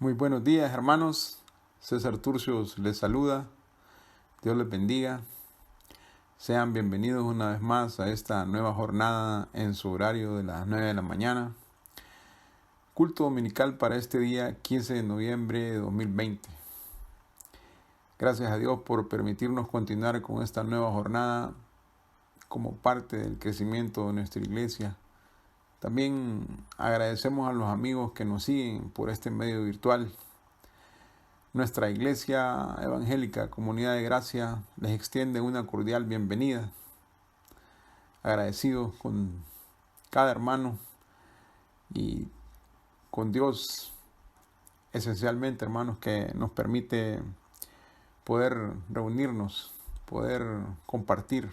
Muy buenos días, hermanos. César Turcios les saluda. Dios les bendiga. Sean bienvenidos una vez más a esta nueva jornada en su horario de las 9 de la mañana. Culto dominical para este día 15 de noviembre de 2020. Gracias a Dios por permitirnos continuar con esta nueva jornada como parte del crecimiento de nuestra iglesia. También agradecemos a los amigos que nos siguen por este medio virtual. Nuestra iglesia evangélica Comunidad de Gracia les extiende una cordial bienvenida. Agradecidos con cada hermano y con Dios, esencialmente, hermanos, que nos permite poder reunirnos, poder compartir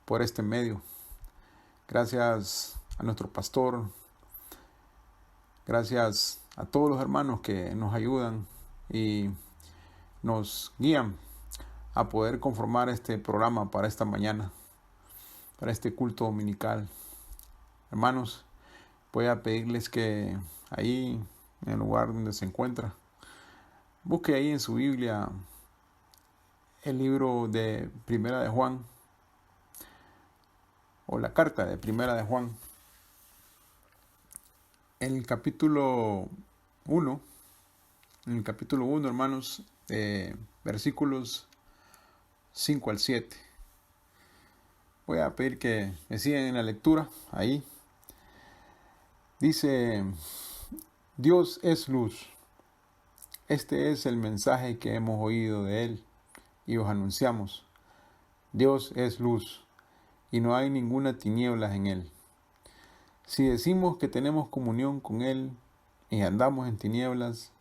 por este medio. Gracias a nuestro pastor, gracias a todos los hermanos que nos ayudan y nos guían a poder conformar este programa para esta mañana, para este culto dominical. Hermanos, voy a pedirles que ahí, en el lugar donde se encuentra, busque ahí en su Biblia el libro de Primera de Juan, o la carta de Primera de Juan. En el capítulo 1, hermanos, versículos 5 al 7. Voy a pedir que me sigan en la lectura. Ahí dice: Dios es luz. Este es el mensaje que hemos oído de Él y os anunciamos. Dios es luz y no hay ninguna tinieblas en Él. Si decimos que tenemos comunión con Él y andamos en tinieblas,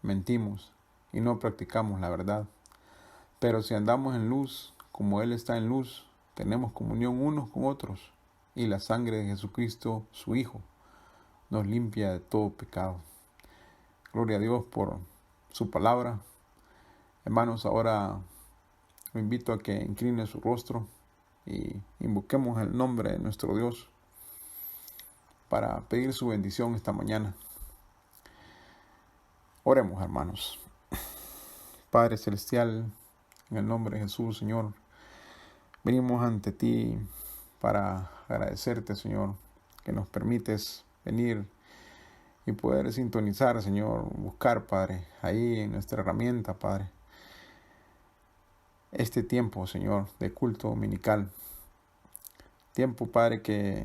mentimos y no practicamos la verdad. Pero si andamos en luz, como Él está en luz, tenemos comunión unos con otros, y la sangre de Jesucristo, su Hijo, nos limpia de todo pecado. Gloria a Dios por su palabra. Hermanos, ahora lo invito a que incline su rostro y invoquemos el nombre de nuestro Dios para pedir su bendición esta mañana. Oremos, hermanos. Padre Celestial, en el nombre de Jesús, Señor, venimos ante ti para agradecerte, Señor, que nos permites venir y poder sintonizar, Señor, buscar, Padre, ahí en nuestra herramienta, Padre, este tiempo, Señor, de culto dominical. Tiempo, Padre, que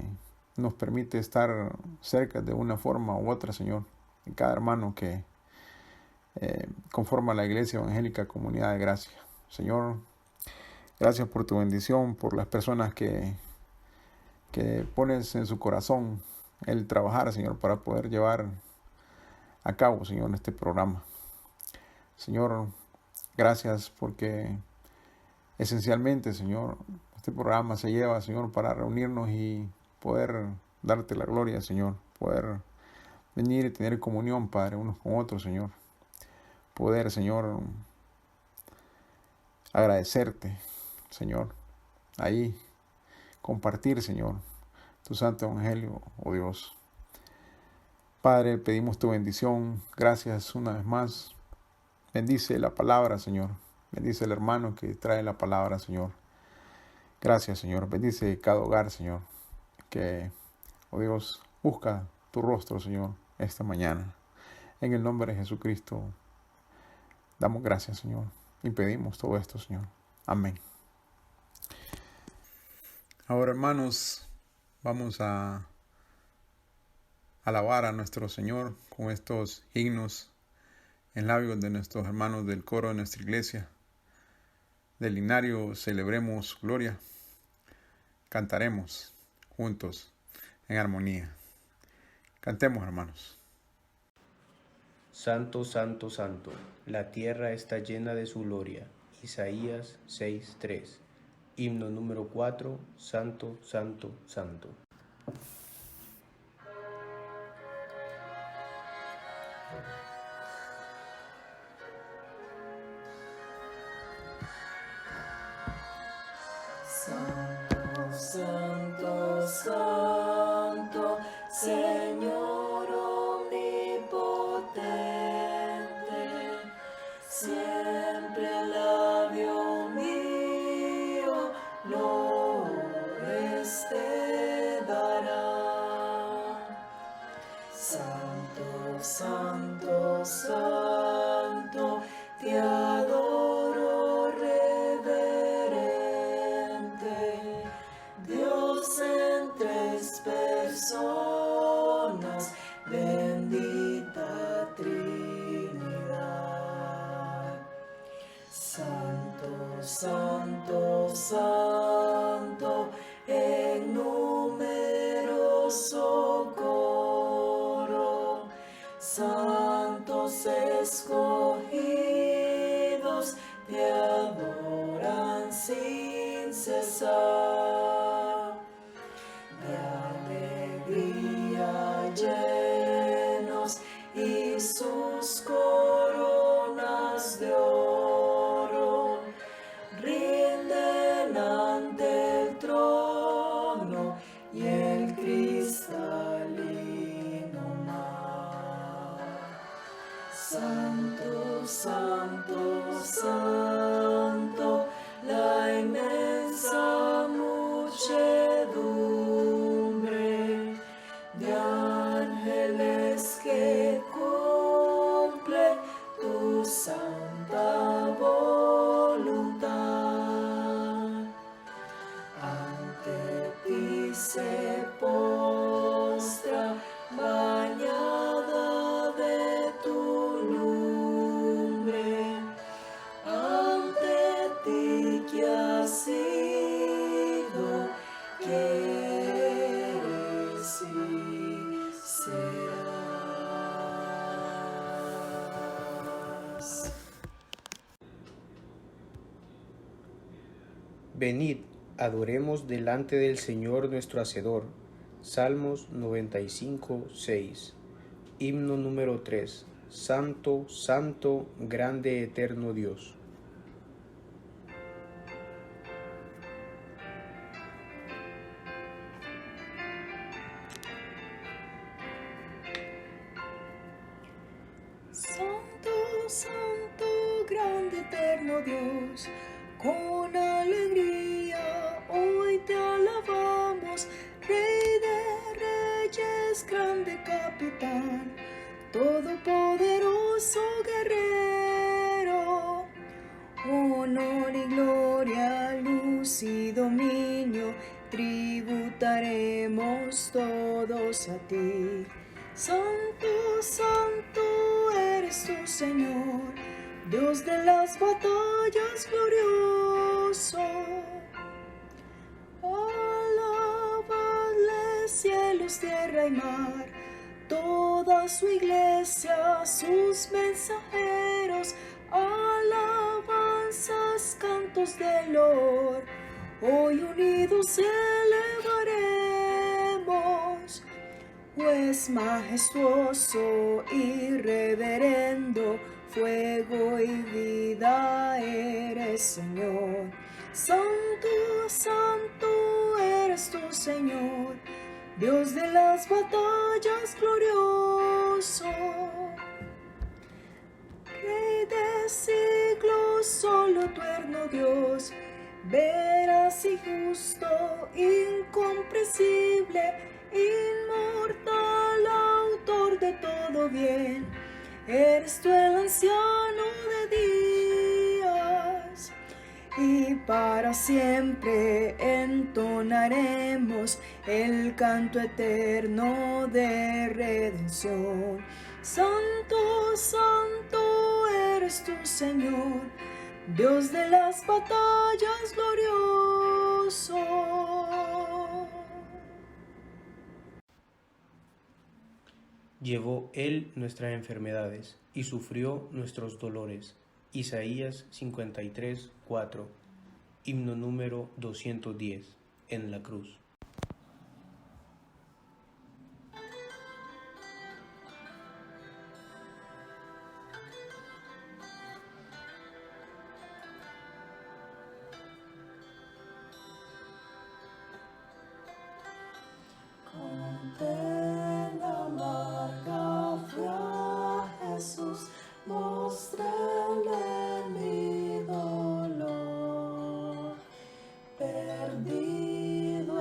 nos permite estar cerca de una forma u otra, Señor, en cada hermano que conforma la Iglesia Evangélica Comunidad de Gracia. Señor, gracias por tu bendición, por las personas que pones en su corazón el trabajar, Señor, para poder llevar a cabo, Señor, este programa. Señor, gracias porque esencialmente, Señor, este programa se lleva, Señor, para reunirnos y poder darte la gloria, Señor, poder venir y tener comunión, Padre, unos con otros, Señor. Poder, Señor, agradecerte, Señor, ahí compartir, Señor, tu santo evangelio, oh Dios. Padre, pedimos tu bendición. Gracias una vez más. Bendice la palabra, Señor. Bendice el hermano que trae la palabra, Señor. Gracias, Señor. Bendice cada hogar, Señor, que, oh Dios, busca tu rostro, Señor, esta mañana. En el nombre de Jesucristo, damos gracias, Señor, y pedimos todo esto, Señor. Amén. Ahora, hermanos, vamos a alabar a nuestro Señor con estos himnos en labios de nuestros hermanos del coro de nuestra iglesia. Del Linario Celebremos Gloria. Cantaremos juntos en armonía. Cantemos, hermanos. Santo, santo, santo, la tierra está llena de su gloria. Isaías 6:3. Himno número 4, Santo, santo, santo. Santo, santo, santo, Señor omnipotente. Santo, santo, santo, te adoro reverente, Dios en tres personas, bendita Trinidad. Santo, santo, santo, en numeroso coro, santos escogidos te adoran sin cesar. De alegría llenos y sus coronas de oro rinden ante el trono y el cristalino mar. Santo, santo, santo, la inmensa muchedumbre de ángeles que cumple tu santa voluntad. Ante ti se postra, bañada de tu lumbre, ante ti que has sido, que eres y serás. Venid, adoremos delante del Señor nuestro Hacedor. Salmos 95, 6. Himno número 3. Santo, santo, grande, eterno Dios. Santo, santo, grande, eterno Dios, con alegría hoy te alabamos, Rey de reyes, grande capitán, todopoderoso guerrero. Honor y gloria, luz y dominio, tributaremos todos a ti. Santo, santo eres tu Señor, Dios de las batallas glorioso. Alabadle cielos, tierra y mar, toda su iglesia, sus mensajeros, alabanzas, cantos de loor, hoy unidos elevaremos. Pues majestuoso y reverendo, fuego y vida eres, Señor. Santo, santo eres tu Señor, Dios de las batallas glorioso. Rey de siglos, solo eterno Dios, veraz y justo, incomprensible, inmortal, autor de todo bien, eres tú el anciano de días, y para siempre entonaremos el canto eterno de redención. Santo, santo eres tú, Señor, Dios de las batallas glorioso. Llevó él nuestras enfermedades y sufrió nuestros dolores. Isaías 53, 4. Himno número 210. En la cruz. Con pena amarga fui a Jesús, mostrarle mi dolor. Perdido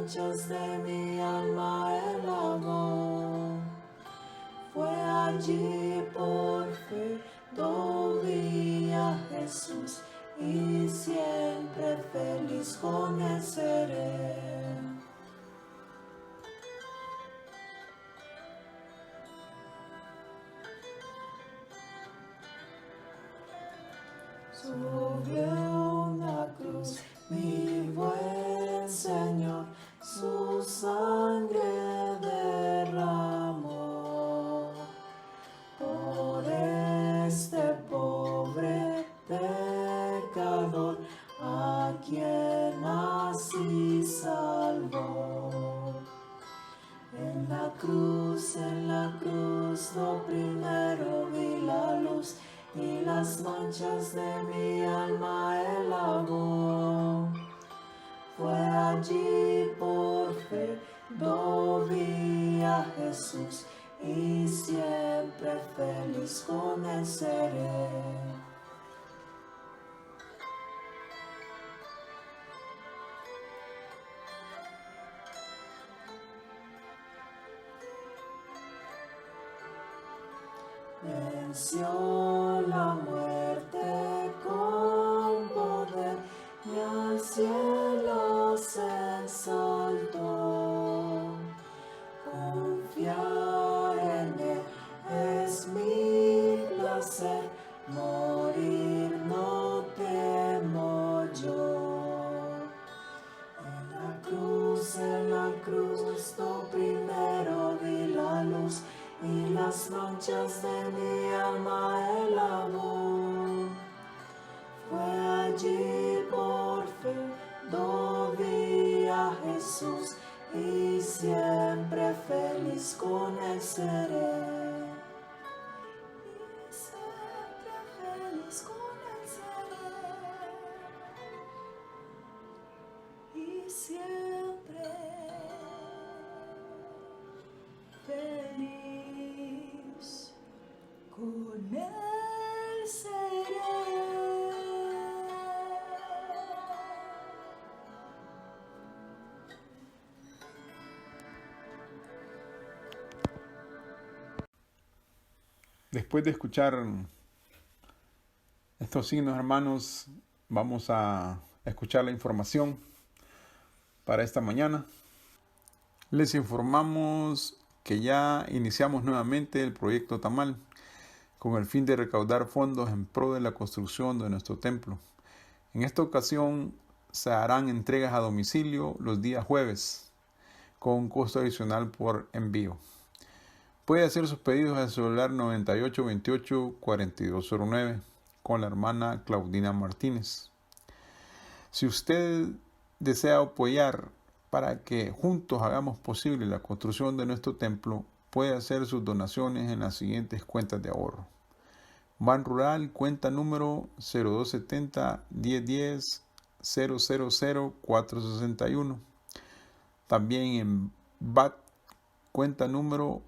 manchas de mi alma Él lavó. Fue allí por fe, vi a Jesús y siempre feliz con Él seré. Sobre una cruz, mi buen Señor, su sangre derramó. Por este pobre pecador, a quien así salvó. En la cruz, lo primero vi la luz, y las manchas de mi alma Él lavó. Fue allí por fe, vi a Jesús, y siempre feliz con Él seré. Venció la muerte con poder y al cielo se exaltó. Confiar en Él es mi placer, morir no temo yo. En la cruz, lo primero vi la luz, y las manchas de mi alma Él lavó. Fue allí por fe, vi a Jesús, y siempre feliz con Él seré. Y siempre feliz con Él seré. Y siempre feliz con Él seré. Después de escuchar estos signos, hermanos, vamos a escuchar la información para esta mañana. Les informamos que ya iniciamos nuevamente el proyecto Tamal con el fin de recaudar fondos en pro de la construcción de nuestro templo. En esta ocasión se harán entregas a domicilio los días jueves con un costo adicional por envío. Puede hacer sus pedidos al celular 9828-4209 con la hermana Claudina Martínez. Si usted desea apoyar para que juntos hagamos posible la construcción de nuestro templo, puede hacer sus donaciones en las siguientes cuentas de ahorro. Ban Rural, cuenta número 0270-1010-000-461. También en BAT, cuenta número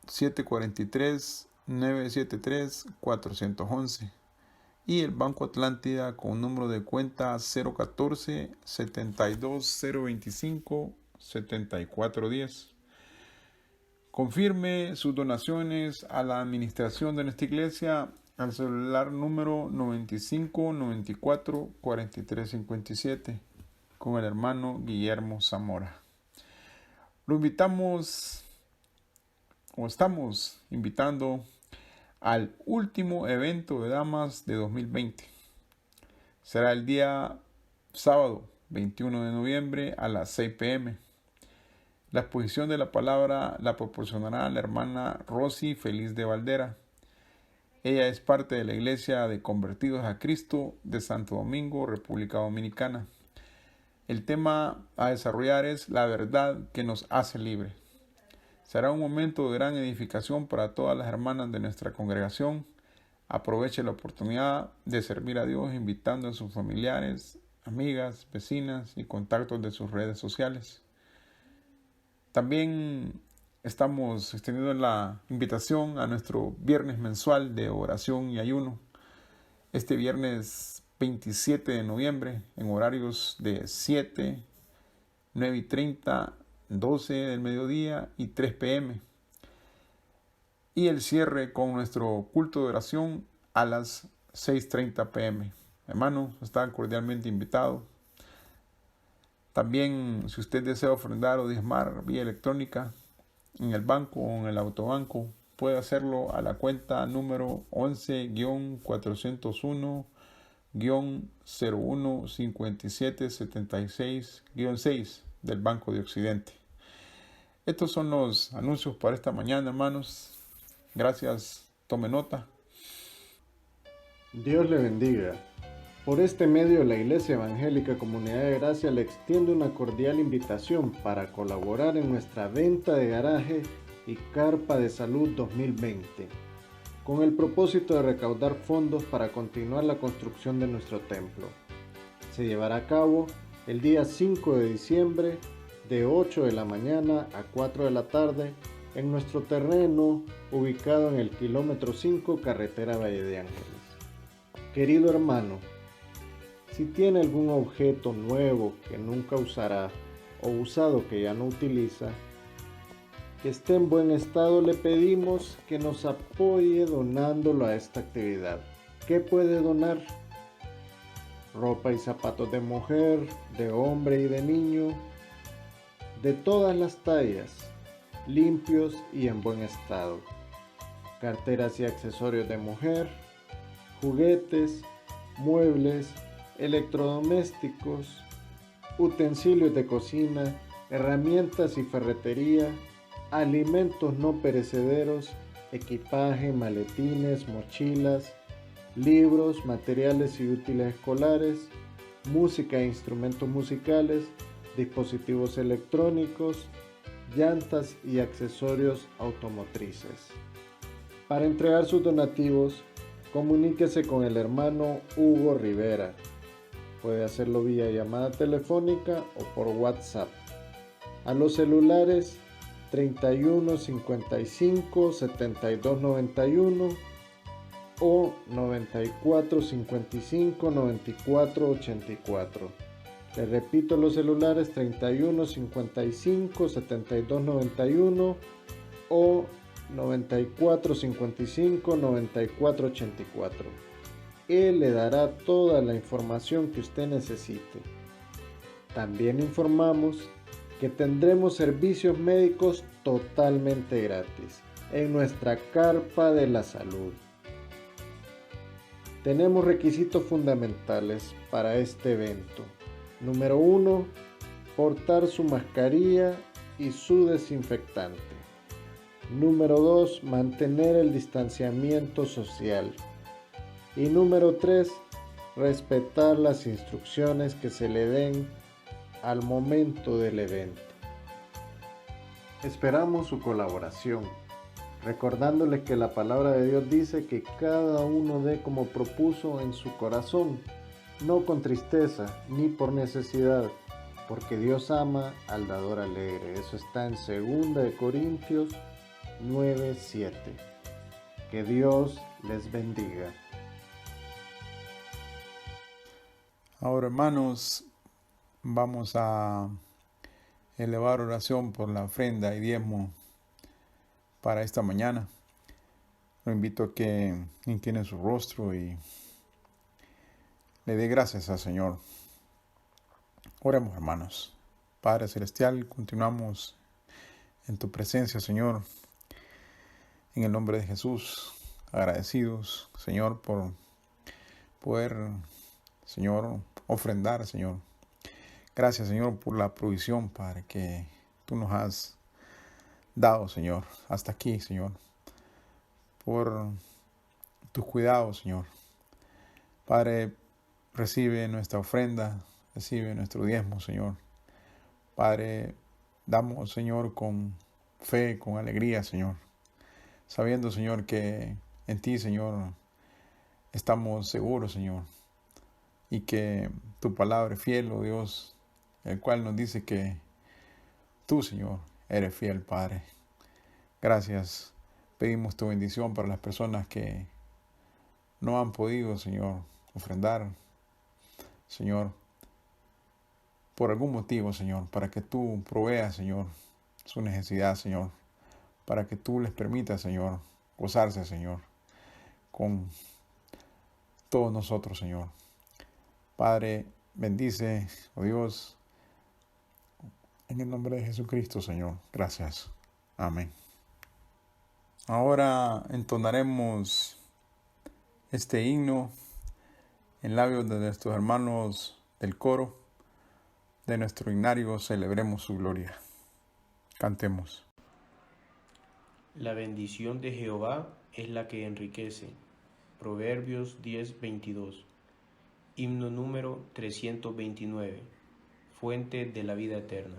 743-973-411. Y el Banco Atlántida con número de cuenta 014-72-025-7410. Confirme sus donaciones a la administración de nuestra iglesia al celular número 9594-4357 con el hermano Guillermo Zamora. Lo invitamos, o estamos invitando, al último evento de damas de 2020. Será el día sábado 21 de noviembre a las 6 p.m. La exposición de la palabra la proporcionará la hermana Rosy Feliz de Valdera. Ella es parte de la Iglesia de Convertidos a Cristo de Santo Domingo, República Dominicana. El tema a desarrollar es la verdad que nos hace libre. Será un momento de gran edificación para todas las hermanas de nuestra congregación. Aproveche la oportunidad de servir a Dios invitando a sus familiares, amigas, vecinas y contactos de sus redes sociales. También estamos extendiendo la invitación a nuestro viernes mensual de oración y ayuno. Este viernes 27 de noviembre en horarios de 7 9:30, 12 del mediodía y 3 p.m. Y el cierre con nuestro culto de oración a las 6:30 p.m. Hermanos, está cordialmente invitado. También, si usted desea ofrendar o diezmar vía electrónica en el banco o en el autobanco, puede hacerlo a la cuenta número 11-401-015776-6 del Banco de Occidente. Estos son los anuncios para esta mañana, hermanos. Gracias, tome nota. Dios le bendiga. Por este medio, la Iglesia Evangélica Comunidad de Gracia le extiende una cordial invitación para colaborar en nuestra venta de garaje y carpa de salud 2020, con el propósito de recaudar fondos para continuar la construcción de nuestro templo. Se llevará a cabo el día 5 de diciembre de 8 de la mañana a 4 de la tarde en nuestro terreno ubicado en el kilómetro 5, carretera Valle de Ángeles. Querido hermano, si tiene algún objeto nuevo que nunca usará o usado que ya no utiliza, que esté en buen estado, le pedimos que nos apoye donándolo a esta actividad. ¿Qué puede donar? Ropa y zapatos de mujer, de hombre y de niño, de todas las tallas, limpios y en buen estado. Carteras y accesorios de mujer, juguetes, muebles, electrodomésticos, utensilios de cocina, herramientas y ferretería, alimentos no perecederos, equipaje, maletines, mochilas, libros, materiales y útiles escolares, música e instrumentos musicales, dispositivos electrónicos, llantas y accesorios automotrices. Para entregar sus donativos, comuníquese con el hermano Hugo Rivera. Puede hacerlo vía llamada telefónica o por WhatsApp. A los celulares 31 55 72 91 o 94 55 94 84. Le repito los celulares 31 55 72 91 o 94 55 94 84. Él le dará toda la información que usted necesite. También informamos que tendremos servicios médicos totalmente gratis en nuestra carpa de la salud. Tenemos requisitos fundamentales para este evento. Número 1, portar su mascarilla y su desinfectante. Número 2, mantener el distanciamiento social. Y número 3, respetar las instrucciones que se le den al momento del evento. Esperamos su colaboración, recordándoles que la palabra de Dios dice que cada uno dé como propuso en su corazón, no con tristeza ni por necesidad, porque Dios ama al dador alegre. Eso está en 2 Corintios 9:7. Que Dios les bendiga. Ahora, hermanos, vamos a elevar oración por la ofrenda y diezmo para esta mañana. Lo invito a que incline su rostro y le dé gracias al Señor. Oremos, hermanos. Padre Celestial, continuamos en tu presencia, Señor, en el nombre de Jesús, agradecidos, Señor, por poder, Señor, ofrendar, Señor. Gracias, Señor, por la provisión, Padre, que tú nos has dado, Señor, hasta aquí, Señor, por tus cuidados, Señor. Padre, recibe nuestra ofrenda, recibe nuestro diezmo, Señor. Padre, damos, Señor, con fe, con alegría, Señor, sabiendo, Señor, que en ti, Señor, estamos seguros, Señor, y que tu palabra es fiel, oh Dios, el cual nos dice que tú, Señor, eres fiel, Padre. Gracias. Pedimos tu bendición para las personas que no han podido, Señor, ofrendar. Señor, por algún motivo, Señor, para que tú proveas, Señor, su necesidad, Señor, para que tú les permitas, Señor, gozarse, Señor, con todos nosotros, Señor. Padre, bendice, oh Dios, en el nombre de Jesucristo, Señor. Gracias. Amén. Ahora entonaremos este himno en labios de nuestros hermanos del coro de nuestro himnario. Celebremos su gloria. Cantemos. La bendición de Jehová es la que enriquece. Proverbios 10:22. Himno número 329. Fuente de la vida eterna.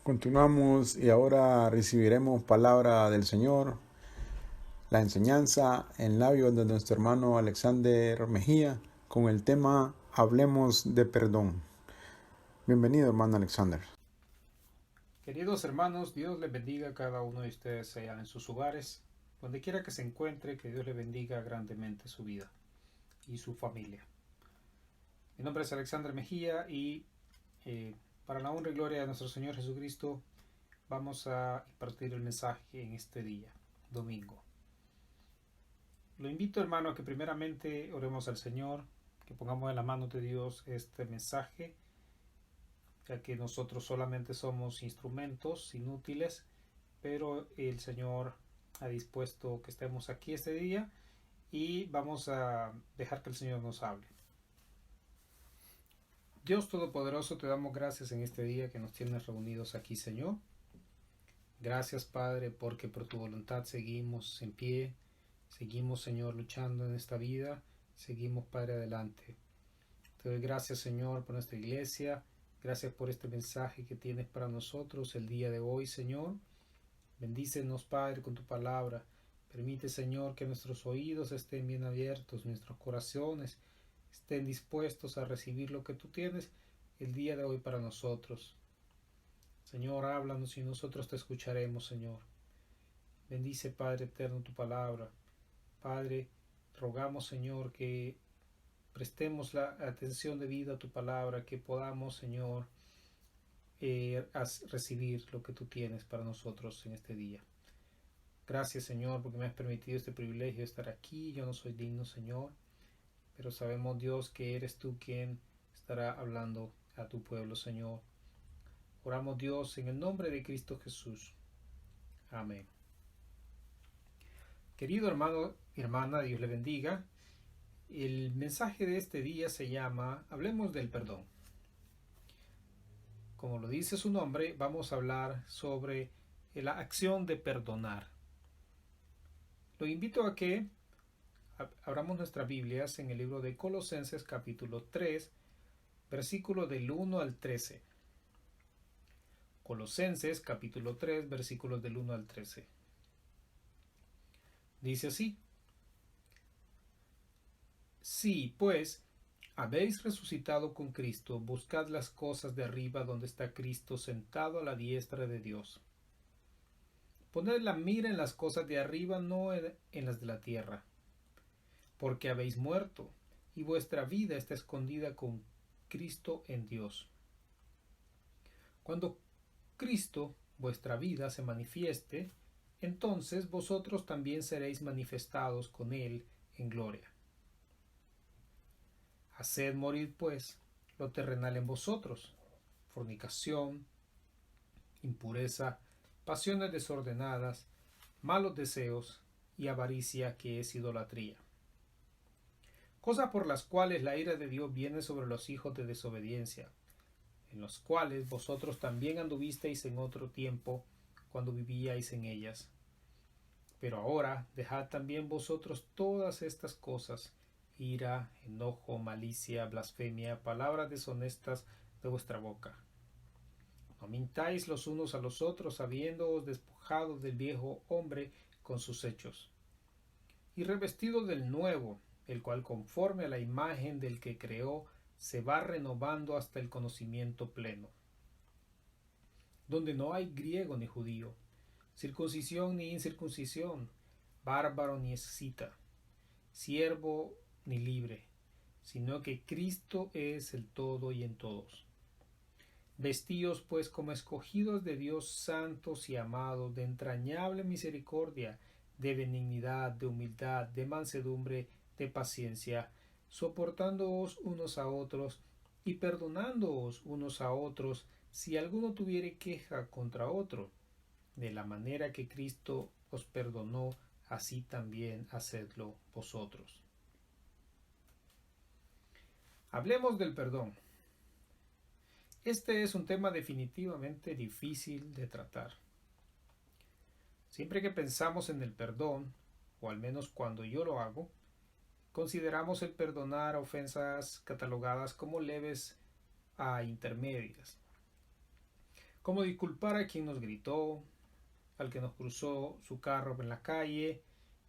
Continuamos y ahora recibiremos palabra del Señor, la enseñanza en labios de nuestro hermano Alexander Mejía con el tema Hablemos de perdón. Bienvenido, hermano Alexander. Queridos hermanos, Dios les bendiga a cada uno de ustedes sean en sus hogares, donde quiera que se encuentre, que Dios les bendiga grandemente su vida y su familia. Mi nombre es Alexander Mejía y para la honra y gloria de nuestro Señor Jesucristo vamos a impartir el mensaje en este día, domingo. Lo invito, hermano, a que primeramente oremos al Señor, que pongamos en la mano de Dios este mensaje, ya que nosotros solamente somos instrumentos inútiles, pero el Señor ha dispuesto que estemos aquí este día y vamos a dejar que el Señor nos hable. Dios Todopoderoso, te damos gracias en este día que nos tienes reunidos aquí, Señor. Gracias, Padre, porque por tu voluntad seguimos en pie, seguimos, Señor, luchando en esta vida, seguimos, Padre, adelante. Te doy gracias, Señor, por nuestra iglesia, gracias por este mensaje que tienes para nosotros el día de hoy, Señor. Bendícenos, Padre, con tu palabra. Permite, Señor, que nuestros oídos estén bien abiertos, nuestros corazones estén dispuestos a recibir lo que tú tienes el día de hoy para nosotros. Señor, háblanos y nosotros te escucharemos, Señor. Bendice, Padre eterno, tu palabra. Padre, rogamos, Señor, que prestemos la atención debida a tu palabra, que podamos, Señor, recibir lo que tú tienes para nosotros en este día. Gracias, Señor, porque me has permitido este privilegio de estar aquí. Yo no soy digno, Señor, pero sabemos, Dios, que eres tú quien estará hablando a tu pueblo, Señor. Oramos, Dios, en el nombre de Cristo Jesús. Amén. Querido hermano y hermana, Dios le bendiga. El mensaje de este día se llama Hablemos del perdón. Como lo dice su nombre, vamos a hablar sobre la acción de perdonar. Lo invito a que abramos nuestras Biblias en el libro de Colosenses capítulo 3, versículo del 1 al 13. Colosenses capítulo 3, versículos del 1 al 13. Dice así: Si, pues, habéis resucitado con Cristo, buscad las cosas de arriba donde está Cristo sentado a la diestra de Dios. Poned la mira en las cosas de arriba, no en las de la tierra, porque habéis muerto, y vuestra vida está escondida con Cristo en Dios. Cuando Cristo, vuestra vida, se manifieste, entonces vosotros también seréis manifestados con Él en gloria. Haced morir, pues, lo terrenal en vosotros: fornicación, impureza, pasiones desordenadas, malos deseos y avaricia, que es idolatría. Cosas por las cuales la ira de Dios viene sobre los hijos de desobediencia, en los cuales vosotros también anduvisteis en otro tiempo, cuando vivíais en ellas. Pero ahora dejad también vosotros todas estas cosas: ira, enojo, malicia, blasfemia, palabras deshonestas de vuestra boca. No mintáis los unos a los otros, habiéndoos despojado del viejo hombre con sus hechos, y revestido del nuevo, el cual conforme a la imagen del que creó se va renovando hasta el conocimiento pleno, donde no hay griego ni judío, circuncisión ni incircuncisión, bárbaro ni escita, siervo ni libre, sino que Cristo es el todo y en todos. Vestíos pues como escogidos de Dios, santos y amados, de entrañable misericordia, de benignidad, de humildad, de mansedumbre, de paciencia, soportándoos unos a otros y perdonándoos unos a otros si alguno tuviere queja contra otro. De la manera que Cristo os perdonó, así también hacedlo vosotros. Hablemos del perdón. Este es un tema definitivamente difícil de tratar. Siempre que pensamos en el perdón, o al menos cuando yo lo hago, consideramos el perdonar ofensas catalogadas como leves a intermedias, como disculpar a quien nos gritó, al que nos cruzó su carro en la calle,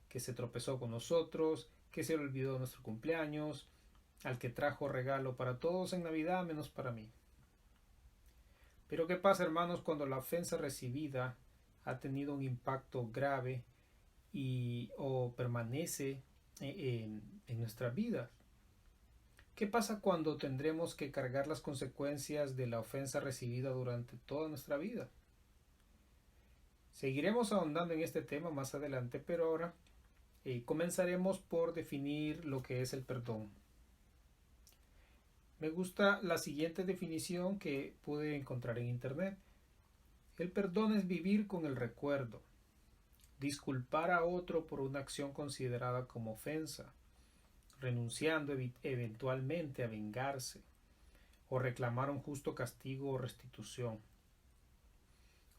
que se tropezó con nosotros, que se le olvidó nuestro cumpleaños, al que trajo regalo para todos en Navidad menos para mí. Pero ¿qué pasa, hermanos, cuando la ofensa recibida ha tenido un impacto grave o permanece en nuestra vida? ¿Qué pasa cuando tendremos que cargar las consecuencias de la ofensa recibida durante toda nuestra vida? Seguiremos ahondando en este tema más adelante, pero ahora comenzaremos por definir lo que es el perdón. Me gusta la siguiente definición que pude encontrar en internet. El perdón es vivir con el recuerdo, disculpar a otro por una acción considerada como ofensa, renunciando eventualmente a vengarse o reclamar un justo castigo o restitución,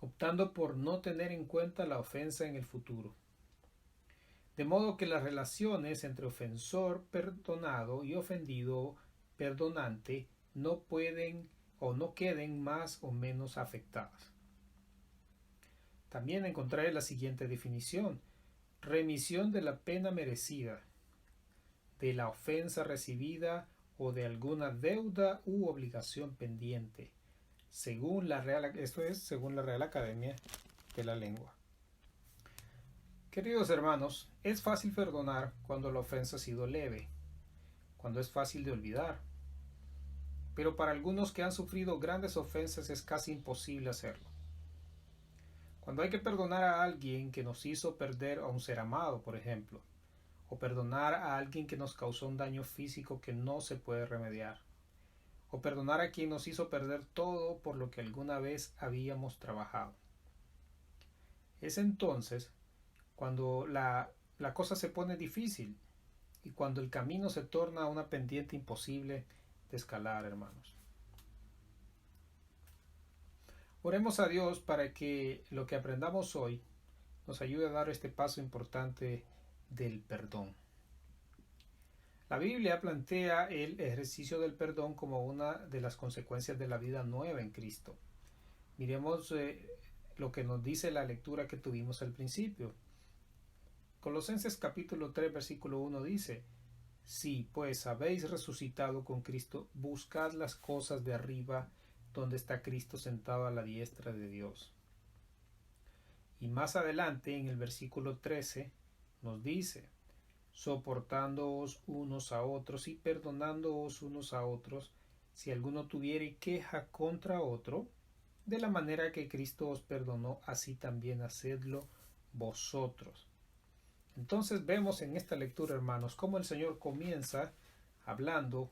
optando por no tener en cuenta la ofensa en el futuro. De modo que las relaciones entre ofensor perdonado y ofendido perdonante no pueden o no queden más o menos afectadas. También encontraré la siguiente definición: remisión de la pena merecida, de la ofensa recibida o de alguna deuda u obligación pendiente, según la Real Academia de la Lengua. Queridos hermanos, es fácil perdonar cuando la ofensa ha sido leve, cuando es fácil de olvidar. Pero para algunos que han sufrido grandes ofensas es casi imposible hacerlo. Cuando hay que perdonar a alguien que nos hizo perder a un ser amado, por ejemplo, o perdonar a alguien que nos causó un daño físico que no se puede remediar, o perdonar a quien nos hizo perder todo por lo que alguna vez habíamos trabajado. Es entonces cuando la cosa se pone difícil y cuando el camino se torna una pendiente imposible de escalar, hermanos. Oremos a Dios para que lo que aprendamos hoy nos ayude a dar este paso importante del perdón. La Biblia plantea el ejercicio del perdón como una de las consecuencias de la vida nueva en Cristo. Miremos lo que nos dice la lectura que tuvimos al principio. Colosenses capítulo 3 versículo 1 dice: Si pues habéis resucitado con Cristo, buscad las cosas de arriba, donde está Cristo sentado a la diestra de Dios. Y más adelante, en el versículo 13, nos dice: soportándoos unos a otros y perdonándoos unos a otros, si alguno tuviere queja contra otro, de la manera que Cristo os perdonó, así también hacedlo vosotros. Entonces vemos en esta lectura, hermanos, cómo el Señor comienza hablando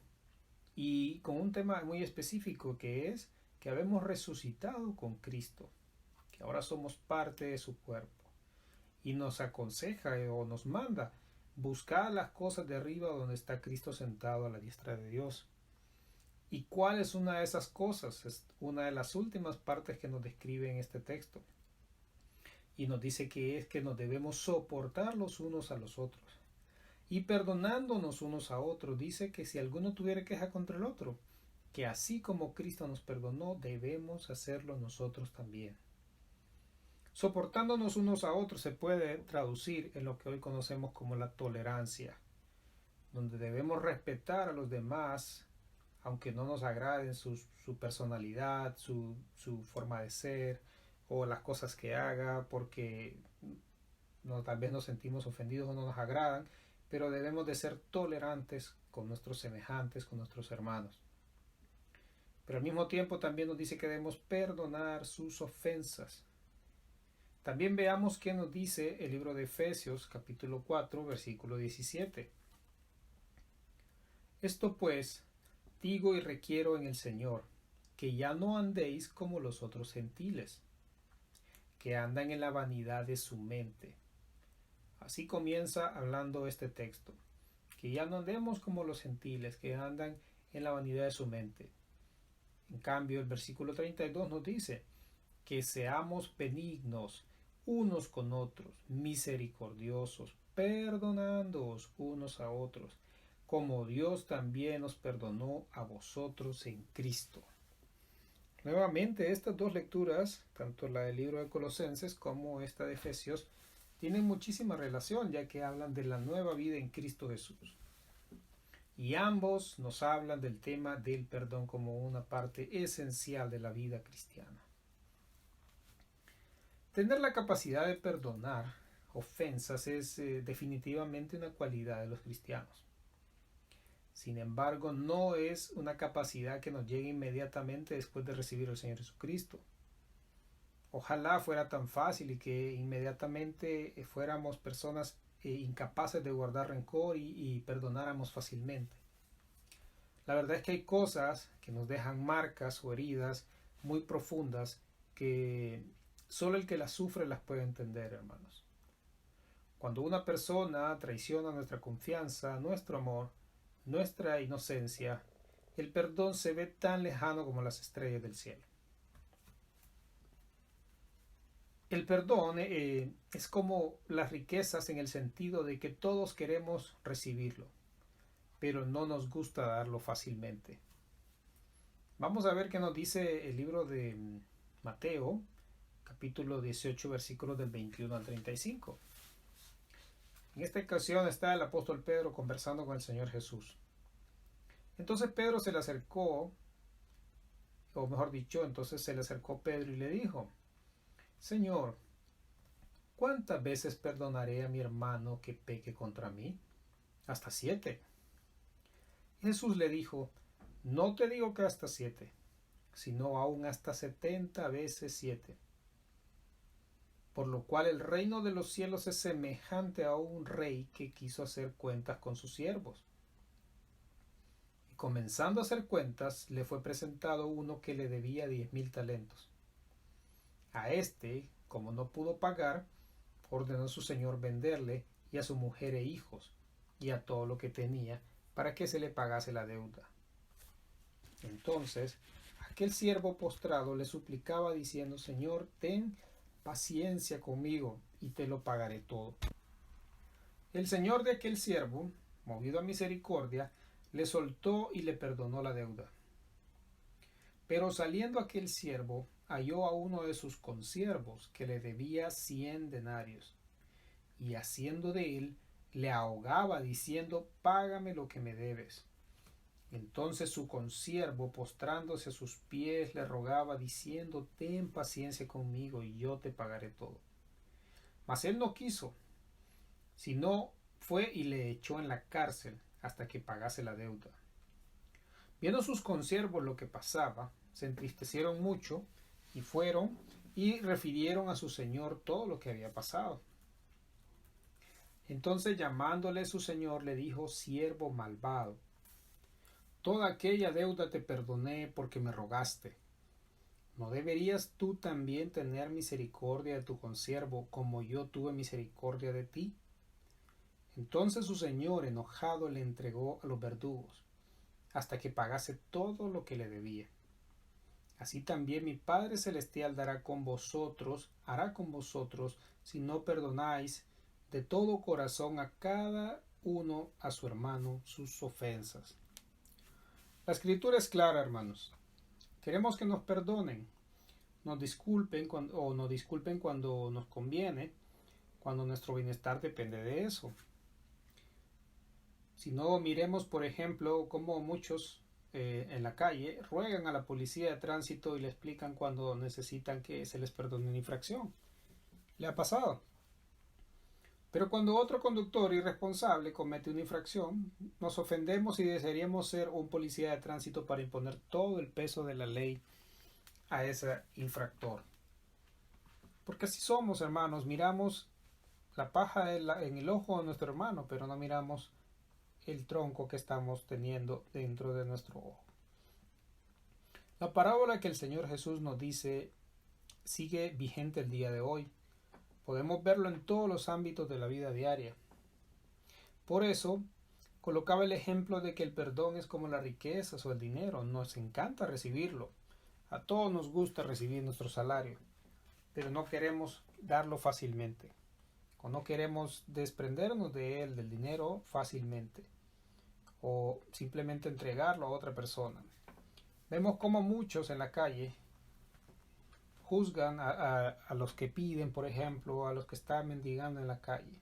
y con un tema muy específico, que es que habemos resucitado con Cristo, que ahora somos parte de su cuerpo, y nos aconseja o nos manda buscar las cosas de arriba donde está Cristo sentado a la diestra de Dios. ¿Y cuál es una de esas cosas? Es una de las últimas partes que nos describe en este texto. Y nos dice que es que nos debemos soportar los unos a los otros. Y perdonándonos unos a otros, dice que si alguno tuviera queja contra el otro, que así como Cristo nos perdonó, debemos hacerlo nosotros también. Soportándonos unos a otros se puede traducir en lo que hoy conocemos como la tolerancia, donde debemos respetar a los demás, aunque no nos agraden su personalidad, su forma de ser, o las cosas que haga, porque tal vez nos sentimos ofendidos o no nos agradan, pero debemos de ser tolerantes con nuestros semejantes, con nuestros hermanos. Pero al mismo tiempo también nos dice que debemos perdonar sus ofensas. También veamos qué nos dice el libro de Efesios capítulo 4 versículo 17. Esto pues digo y requiero en el Señor, que ya no andéis como los otros gentiles, que andan en la vanidad de su mente. Así comienza hablando este texto, que ya no andemos como los gentiles, que andan en la vanidad de su mente. En cambio, el versículo 32 nos dice que seamos benignos unos con otros, misericordiosos, perdonándoos unos a otros, como Dios también os perdonó a vosotros en Cristo. Nuevamente, estas dos lecturas, tanto la del libro de Colosenses como esta de Efesios, tienen muchísima relación, ya que hablan de la nueva vida en Cristo Jesús. Y ambos nos hablan del tema del perdón como una parte esencial de la vida cristiana. Tener la capacidad de perdonar ofensas es definitivamente una cualidad de los cristianos. Sin embargo, no es una capacidad que nos llegue inmediatamente después de recibir al Señor Jesucristo. Ojalá fuera tan fácil y que inmediatamente fuéramos personas incapaces de guardar rencor y perdonáramos fácilmente. La verdad es que hay cosas que nos dejan marcas o heridas muy profundas que solo el que las sufre las puede entender, hermanos. Cuando una persona traiciona nuestra confianza, nuestro amor, nuestra inocencia, el perdón se ve tan lejano como las estrellas del cielo. El perdón es como las riquezas en el sentido de que todos queremos recibirlo, pero no nos gusta darlo fácilmente. Vamos a ver qué nos dice el libro de Mateo, capítulo 18, versículos del 21 al 35. En esta ocasión está el apóstol Pedro conversando con el Señor Jesús. Entonces Pedro se le acercó, o mejor dicho, entonces se le acercó Pedro y le dijo: Señor, ¿cuántas veces perdonaré a mi hermano que peque contra mí? Hasta 7. Jesús le dijo: no te digo que hasta 7, sino aún hasta 70 veces 7. Por lo cual el reino de los cielos es semejante a un rey que quiso hacer cuentas con sus siervos. Y comenzando a hacer cuentas, le fue presentado uno que le debía 10,000 talentos. A este, como no pudo pagar, ordenó su señor venderle y a su mujer e hijos, y a todo lo que tenía, para que se le pagase la deuda. Entonces, aquel siervo postrado le suplicaba diciendo: Señor, ten paciencia conmigo y te lo pagaré todo. El señor de aquel siervo, movido a misericordia, le soltó y le perdonó la deuda. Pero saliendo aquel siervo, halló a uno de sus consiervos que le debía 100 denarios, y haciendo de él, le ahogaba diciendo: págame lo que me debes. Entonces su consiervo, postrándose a sus pies, le rogaba diciendo: ten paciencia conmigo y yo te pagaré todo. Mas él no quiso, sino fue y le echó en la cárcel hasta que pagase la deuda. Viendo sus consiervos lo que pasaba, se entristecieron mucho y fueron y refirieron a su señor todo lo que había pasado. Entonces, llamándole su señor, le dijo: siervo malvado, toda aquella deuda te perdoné porque me rogaste. ¿No deberías tú también tener misericordia de tu consiervo como yo tuve misericordia de ti? Entonces su señor, enojado, le entregó a los verdugos hasta que pagase todo lo que le debía. Así también mi Padre Celestial hará con vosotros, si no perdonáis de todo corazón a cada uno a su hermano sus ofensas. La escritura es clara, hermanos. Queremos que nos perdonen, nos disculpen cuando nos conviene, cuando nuestro bienestar depende de eso. Si no, miremos, por ejemplo, cómo muchos en la calle ruegan a la policía de tránsito y le explican cuando necesitan que se les perdone una infracción. ¿Le ha pasado? Pero cuando otro conductor irresponsable comete una infracción, nos ofendemos y desearíamos ser un policía de tránsito para imponer todo el peso de la ley a ese infractor. Porque así somos, hermanos, miramos la paja en el ojo de nuestro hermano, pero no miramos el tronco que estamos teniendo dentro de nuestro ojo. La parábola que el Señor Jesús nos dice sigue vigente el día de hoy. Podemos verlo en todos los ámbitos de la vida diaria. Por eso, colocaba el ejemplo de que el perdón es como las riquezas o el dinero. Nos encanta recibirlo. A todos nos gusta recibir nuestro salario, pero no queremos darlo fácilmente. O no queremos desprendernos de él, del dinero, fácilmente. O simplemente entregarlo a otra persona. Vemos como muchos en la calle juzgan a los que piden, por ejemplo, a los que están mendigando en la calle,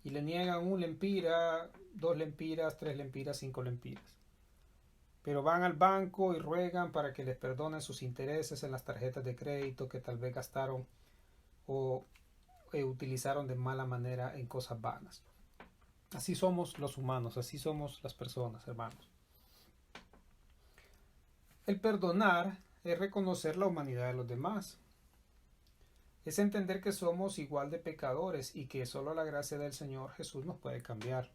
y le niegan 1 lempira, 2 lempiras, 3 lempiras, 5 lempiras. Pero van al banco y ruegan para que les perdonen sus intereses en las tarjetas de crédito que tal vez gastaron o utilizaron de mala manera en cosas vanas. Así somos los humanos, así somos las personas, hermanos. El perdonar es reconocer la humanidad de los demás. Es entender que somos igual de pecadores y que solo la gracia del Señor Jesús nos puede cambiar.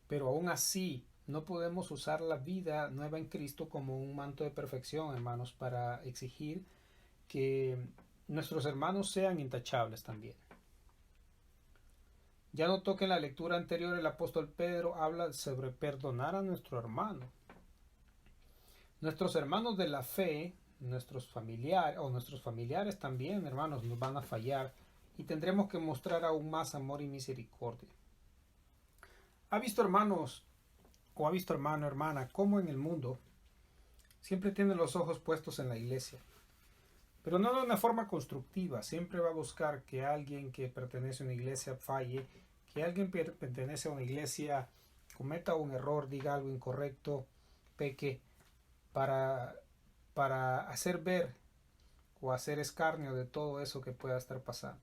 Pero aún así, no podemos usar la vida nueva en Cristo como un manto de perfección, hermanos, para exigir que nuestros hermanos sean intachables también. Ya notó que en la lectura anterior el apóstol Pedro habla sobre perdonar a nuestro hermano. Nuestros hermanos de la fe, nuestros familiares también, hermanos, nos van a fallar y tendremos que mostrar aún más amor y misericordia. ¿Ha visto, hermanos, o ha visto, hermano, hermana, cómo en el mundo siempre tiene los ojos puestos en la iglesia? Pero no de una forma constructiva, siempre va a buscar que alguien que pertenece a una iglesia falle, que alguien que pertenece a una iglesia cometa un error, diga algo incorrecto, peque, para hacer ver o hacer escarnio de todo eso que pueda estar pasando.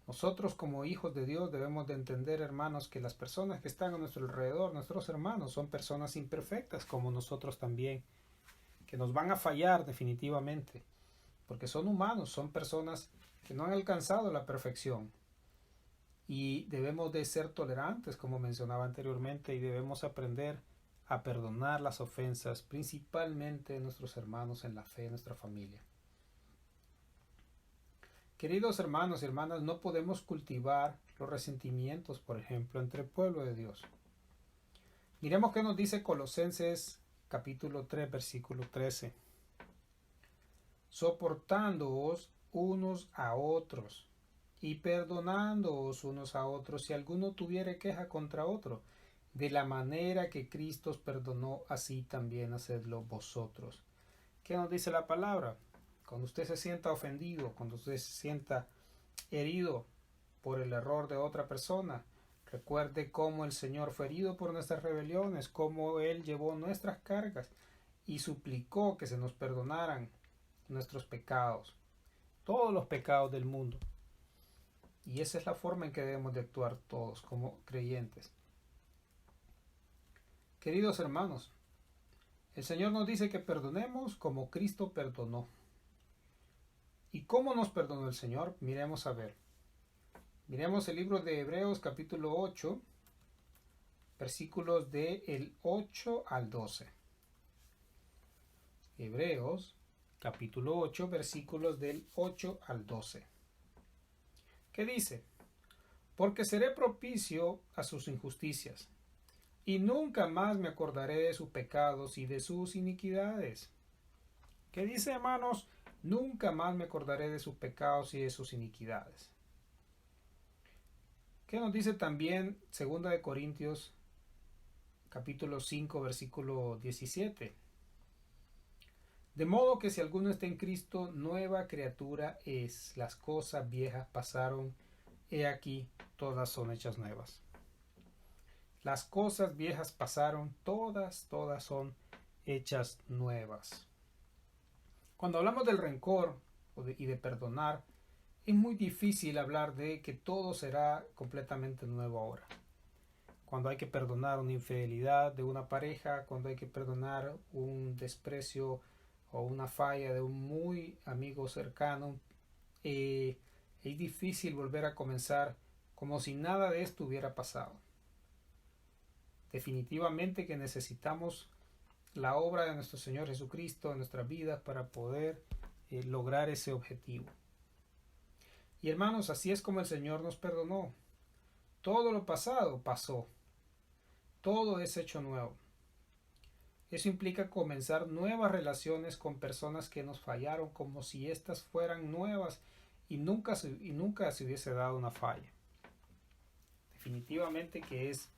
Nosotros como hijos de Dios debemos de entender, hermanos, que las personas que están a nuestro alrededor, nuestros hermanos, son personas imperfectas como nosotros también, que nos van a fallar definitivamente, porque son humanos, son personas que no han alcanzado la perfección. Y debemos de ser tolerantes, como mencionaba anteriormente, y debemos aprender a perdonar las ofensas, principalmente de nuestros hermanos en la fe, en nuestra familia. Queridos hermanos y hermanas, no podemos cultivar los resentimientos, por ejemplo, entre el pueblo de Dios. Miremos qué nos dice Colosenses capítulo 3, versículo 13. Soportándoos unos a otros y perdonándoos unos a otros si alguno tuviere queja contra otro, de la manera que Cristo os perdonó, así también hacedlo vosotros. ¿Qué nos dice la palabra? Cuando usted se sienta ofendido, cuando usted se sienta herido por el error de otra persona, recuerde cómo el Señor fue herido por nuestras rebeliones, cómo Él llevó nuestras cargas y suplicó que se nos perdonaran nuestros pecados, todos los pecados del mundo. Y esa es la forma en que debemos de actuar todos como creyentes. Queridos hermanos, el Señor nos dice que perdonemos como Cristo perdonó. ¿Y cómo nos perdonó el Señor? Miremos a ver. Miremos el libro de Hebreos capítulo 8, versículos del 8 al 12. Hebreos capítulo 8, versículos del 8 al 12. ¿Qué dice? Porque seré propicio a sus injusticias, y nunca más me acordaré de sus pecados y de sus iniquidades. ¿Qué dice, hermanos? Nunca más me acordaré de sus pecados y de sus iniquidades. ¿Qué nos dice también 2 de Corintios capítulo 5 versículo 17? De modo que si alguno está en Cristo, nueva criatura es. Las cosas viejas pasaron, he aquí, todas son hechas nuevas. Las cosas viejas pasaron, todas son hechas nuevas. Cuando hablamos del rencor y de perdonar, es muy difícil hablar de que todo será completamente nuevo ahora. Cuando hay que perdonar una infidelidad de una pareja, cuando hay que perdonar un desprecio o una falla de un muy amigo cercano, es difícil volver a comenzar como si nada de esto hubiera pasado. Definitivamente que necesitamos la obra de nuestro Señor Jesucristo en nuestras vidas para poder lograr ese objetivo. Y hermanos, así es como el Señor nos perdonó. Todo lo pasado pasó. Todo es hecho nuevo. Eso implica comenzar nuevas relaciones con personas que nos fallaron como si éstas fueran nuevas y nunca se hubiese dado una falla. Definitivamente que es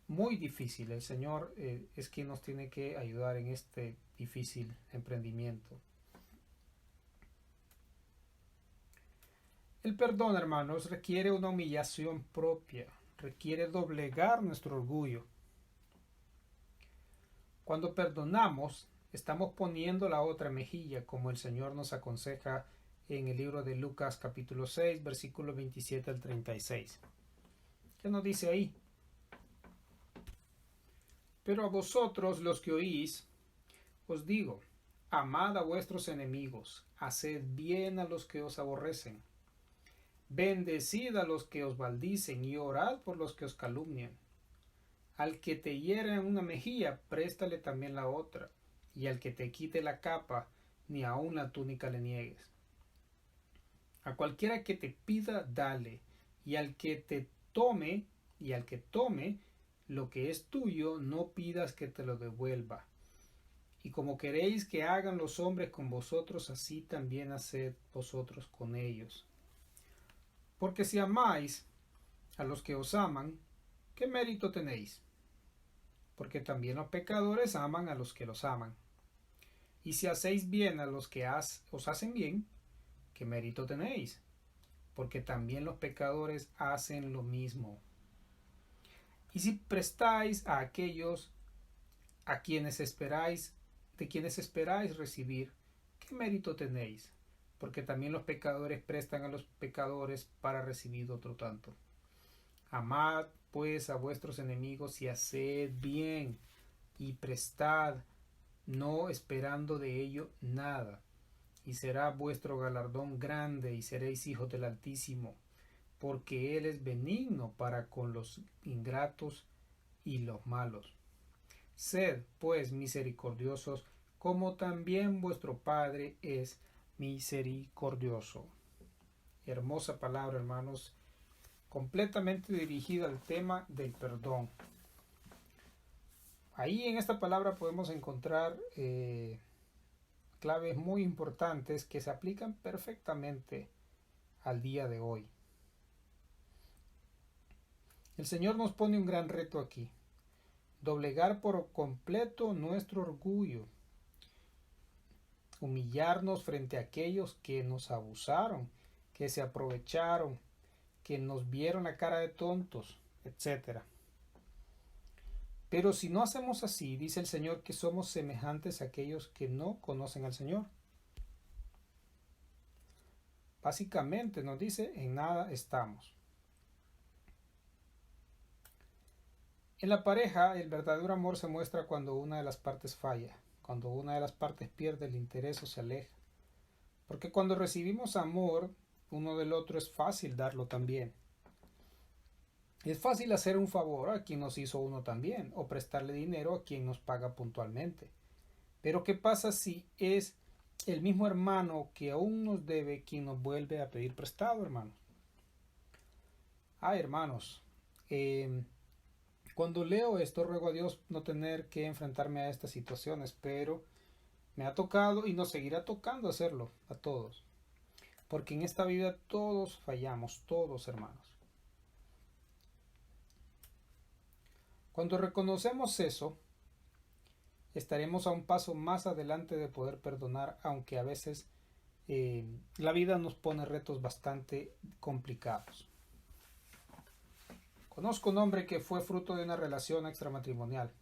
muy difícil. El Señor es quien nos tiene que ayudar en este difícil emprendimiento. El perdón, hermanos, requiere una humillación propia, requiere doblegar nuestro orgullo. Cuando perdonamos, estamos poniendo la otra mejilla, como el Señor nos aconseja en el libro de Lucas capítulo 6, versículos 27 al 36. ¿Qué nos dice ahí? Pero a vosotros los que oís, os digo, amad a vuestros enemigos, haced bien a los que os aborrecen, bendecid a los que os maldicen y orad por los que os calumnian. Al que te hiera en una mejilla, préstale también la otra, y al que te quite la capa, ni aun la túnica le niegues. A cualquiera que te pida, dale, y al que te tome, y al que tome lo que es tuyo, no pidas que te lo devuelva. Y como queréis que hagan los hombres con vosotros, así también haced vosotros con ellos. Porque si amáis a los que os aman, ¿qué mérito tenéis? Porque también los pecadores aman a los que los aman. Y si hacéis bien a los que os hacen bien, ¿qué mérito tenéis? Porque también los pecadores hacen lo mismo. Y si prestáis a aquellos a quienes esperáis, de quienes esperáis recibir, ¿qué mérito tenéis? Porque también los pecadores prestan a los pecadores para recibir otro tanto. Amad pues a vuestros enemigos y haced bien, y prestad, no esperando de ello nada, y será vuestro galardón grande, y seréis hijos del Altísimo, porque Él es benigno para con los ingratos y los malos. Sed pues misericordiosos, como también vuestro Padre es misericordioso. Hermosa palabra, hermanos, completamente dirigida al tema del perdón. Ahí en esta palabra podemos encontrar claves muy importantes que se aplican perfectamente al día de hoy. El Señor nos pone un gran reto aquí: doblegar por completo nuestro orgullo, humillarnos frente a aquellos que nos abusaron, que se aprovecharon, que nos vieron la cara de tontos, etc. Pero si no hacemos así, dice el Señor que somos semejantes a aquellos que no conocen al Señor. Básicamente nos dice, en nada estamos. En la pareja, el verdadero amor se muestra cuando una de las partes falla, cuando una de las partes pierde el interés o se aleja. Porque cuando recibimos amor uno del otro es fácil darlo también. Es fácil hacer un favor a quien nos hizo uno también, o prestarle dinero a quien nos paga puntualmente. Pero ¿qué pasa si es el mismo hermano que aún nos debe quien nos vuelve a pedir prestado, hermanos? Hermanos, cuando leo esto ruego a Dios no tener que enfrentarme a estas situaciones, pero me ha tocado y nos seguirá tocando hacerlo a todos. Porque en esta vida todos fallamos, todos, hermanos. Cuando reconocemos eso, estaremos a un paso más adelante de poder perdonar, aunque a veces la vida nos pone retos bastante complicados. Conozco un hombre que fue fruto de una relación extramatrimonial.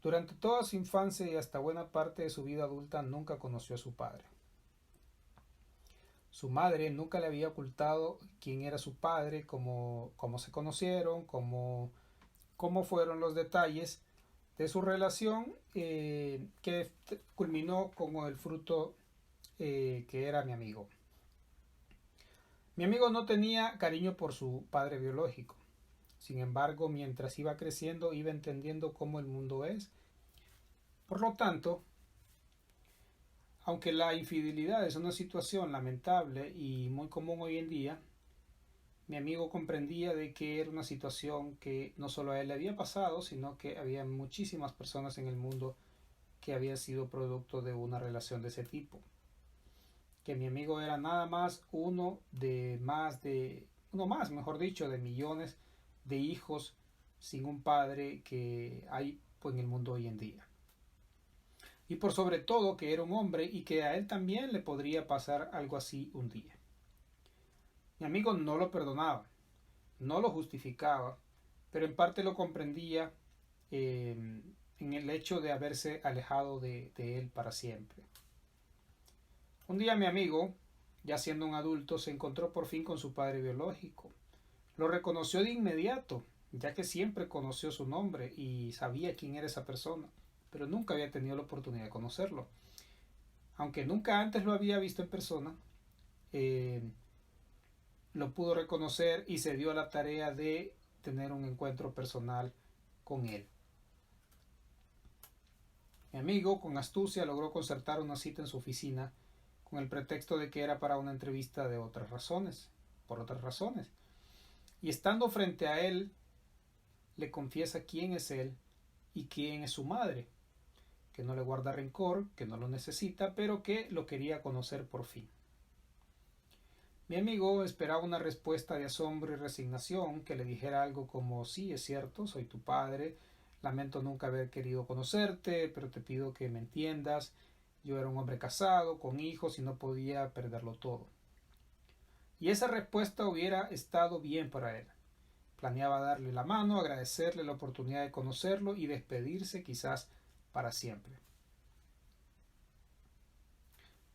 Durante toda su infancia y hasta buena parte de su vida adulta nunca conoció a su padre. Su madre nunca le había ocultado quién era su padre, cómo se conocieron, cómo fueron los detalles de su relación que culminó con el fruto que era mi amigo. Mi amigo no tenía cariño por su padre biológico. Sin embargo, mientras iba creciendo, iba entendiendo cómo el mundo es. Por lo tanto, aunque la infidelidad es una situación lamentable y muy común hoy en día, mi amigo comprendía de que era una situación que no solo a él le había pasado, sino que había muchísimas personas en el mundo que habían sido producto de una relación de ese tipo. Que mi amigo era nada más uno más, de millones de hijos sin un padre que hay en el mundo hoy en día. Y por sobre todo que era un hombre y que a él también le podría pasar algo así un día. Mi amigo no lo perdonaba, no lo justificaba, pero en parte lo comprendía en el hecho de haberse alejado de él para siempre. Un día mi amigo, ya siendo un adulto, se encontró por fin con su padre biológico. Lo reconoció de inmediato, ya que siempre conoció su nombre y sabía quién era esa persona, pero nunca había tenido la oportunidad de conocerlo. Aunque nunca antes lo había visto en persona, lo pudo reconocer y se dio a la tarea de tener un encuentro personal con él. Mi amigo, con astucia, logró concertar una cita en su oficina con el pretexto de que era para una entrevista por otras razones. Y estando frente a él, le confiesa quién es él y quién es su madre, que no le guarda rencor, que no lo necesita, pero que lo quería conocer por fin. Mi amigo esperaba una respuesta de asombro y resignación, que le dijera algo como: sí, es cierto, soy tu padre, lamento nunca haber querido conocerte, pero te pido que me entiendas, yo era un hombre casado, con hijos y no podía perderlo todo. Y esa respuesta hubiera estado bien para él. Planeaba darle la mano, agradecerle la oportunidad de conocerlo y despedirse quizás para siempre.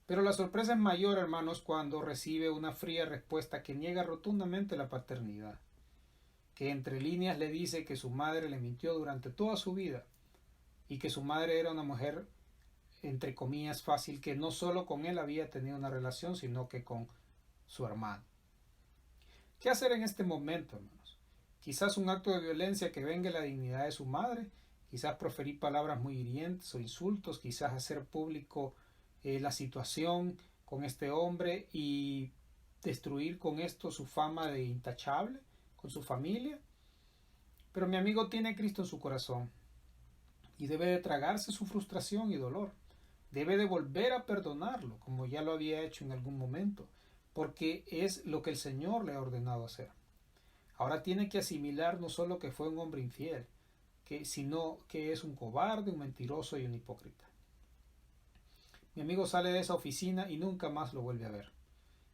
Pero la sorpresa es mayor, hermanos, cuando recibe una fría respuesta que niega rotundamente la paternidad, que entre líneas le dice que su madre le mintió durante toda su vida y que su madre era una mujer, entre comillas, fácil, que no solo con él había tenido una relación, sino que con su hermano. ¿Qué hacer en este momento, hermanos? Quizás un acto de violencia que vengue la dignidad de su madre, quizás proferir palabras muy hirientes o insultos, quizás hacer público la situación con este hombre y destruir con esto su fama de intachable con su familia. Pero mi amigo tiene a Cristo en su corazón y debe de tragarse su frustración y dolor. Debe de volver a perdonarlo, como ya lo había hecho en algún momento, porque es lo que el Señor le ha ordenado hacer. Ahora tiene que asimilar no solo que fue un hombre infiel, sino que es un cobarde, un mentiroso y un hipócrita. Mi amigo sale de esa oficina y nunca más lo vuelve a ver.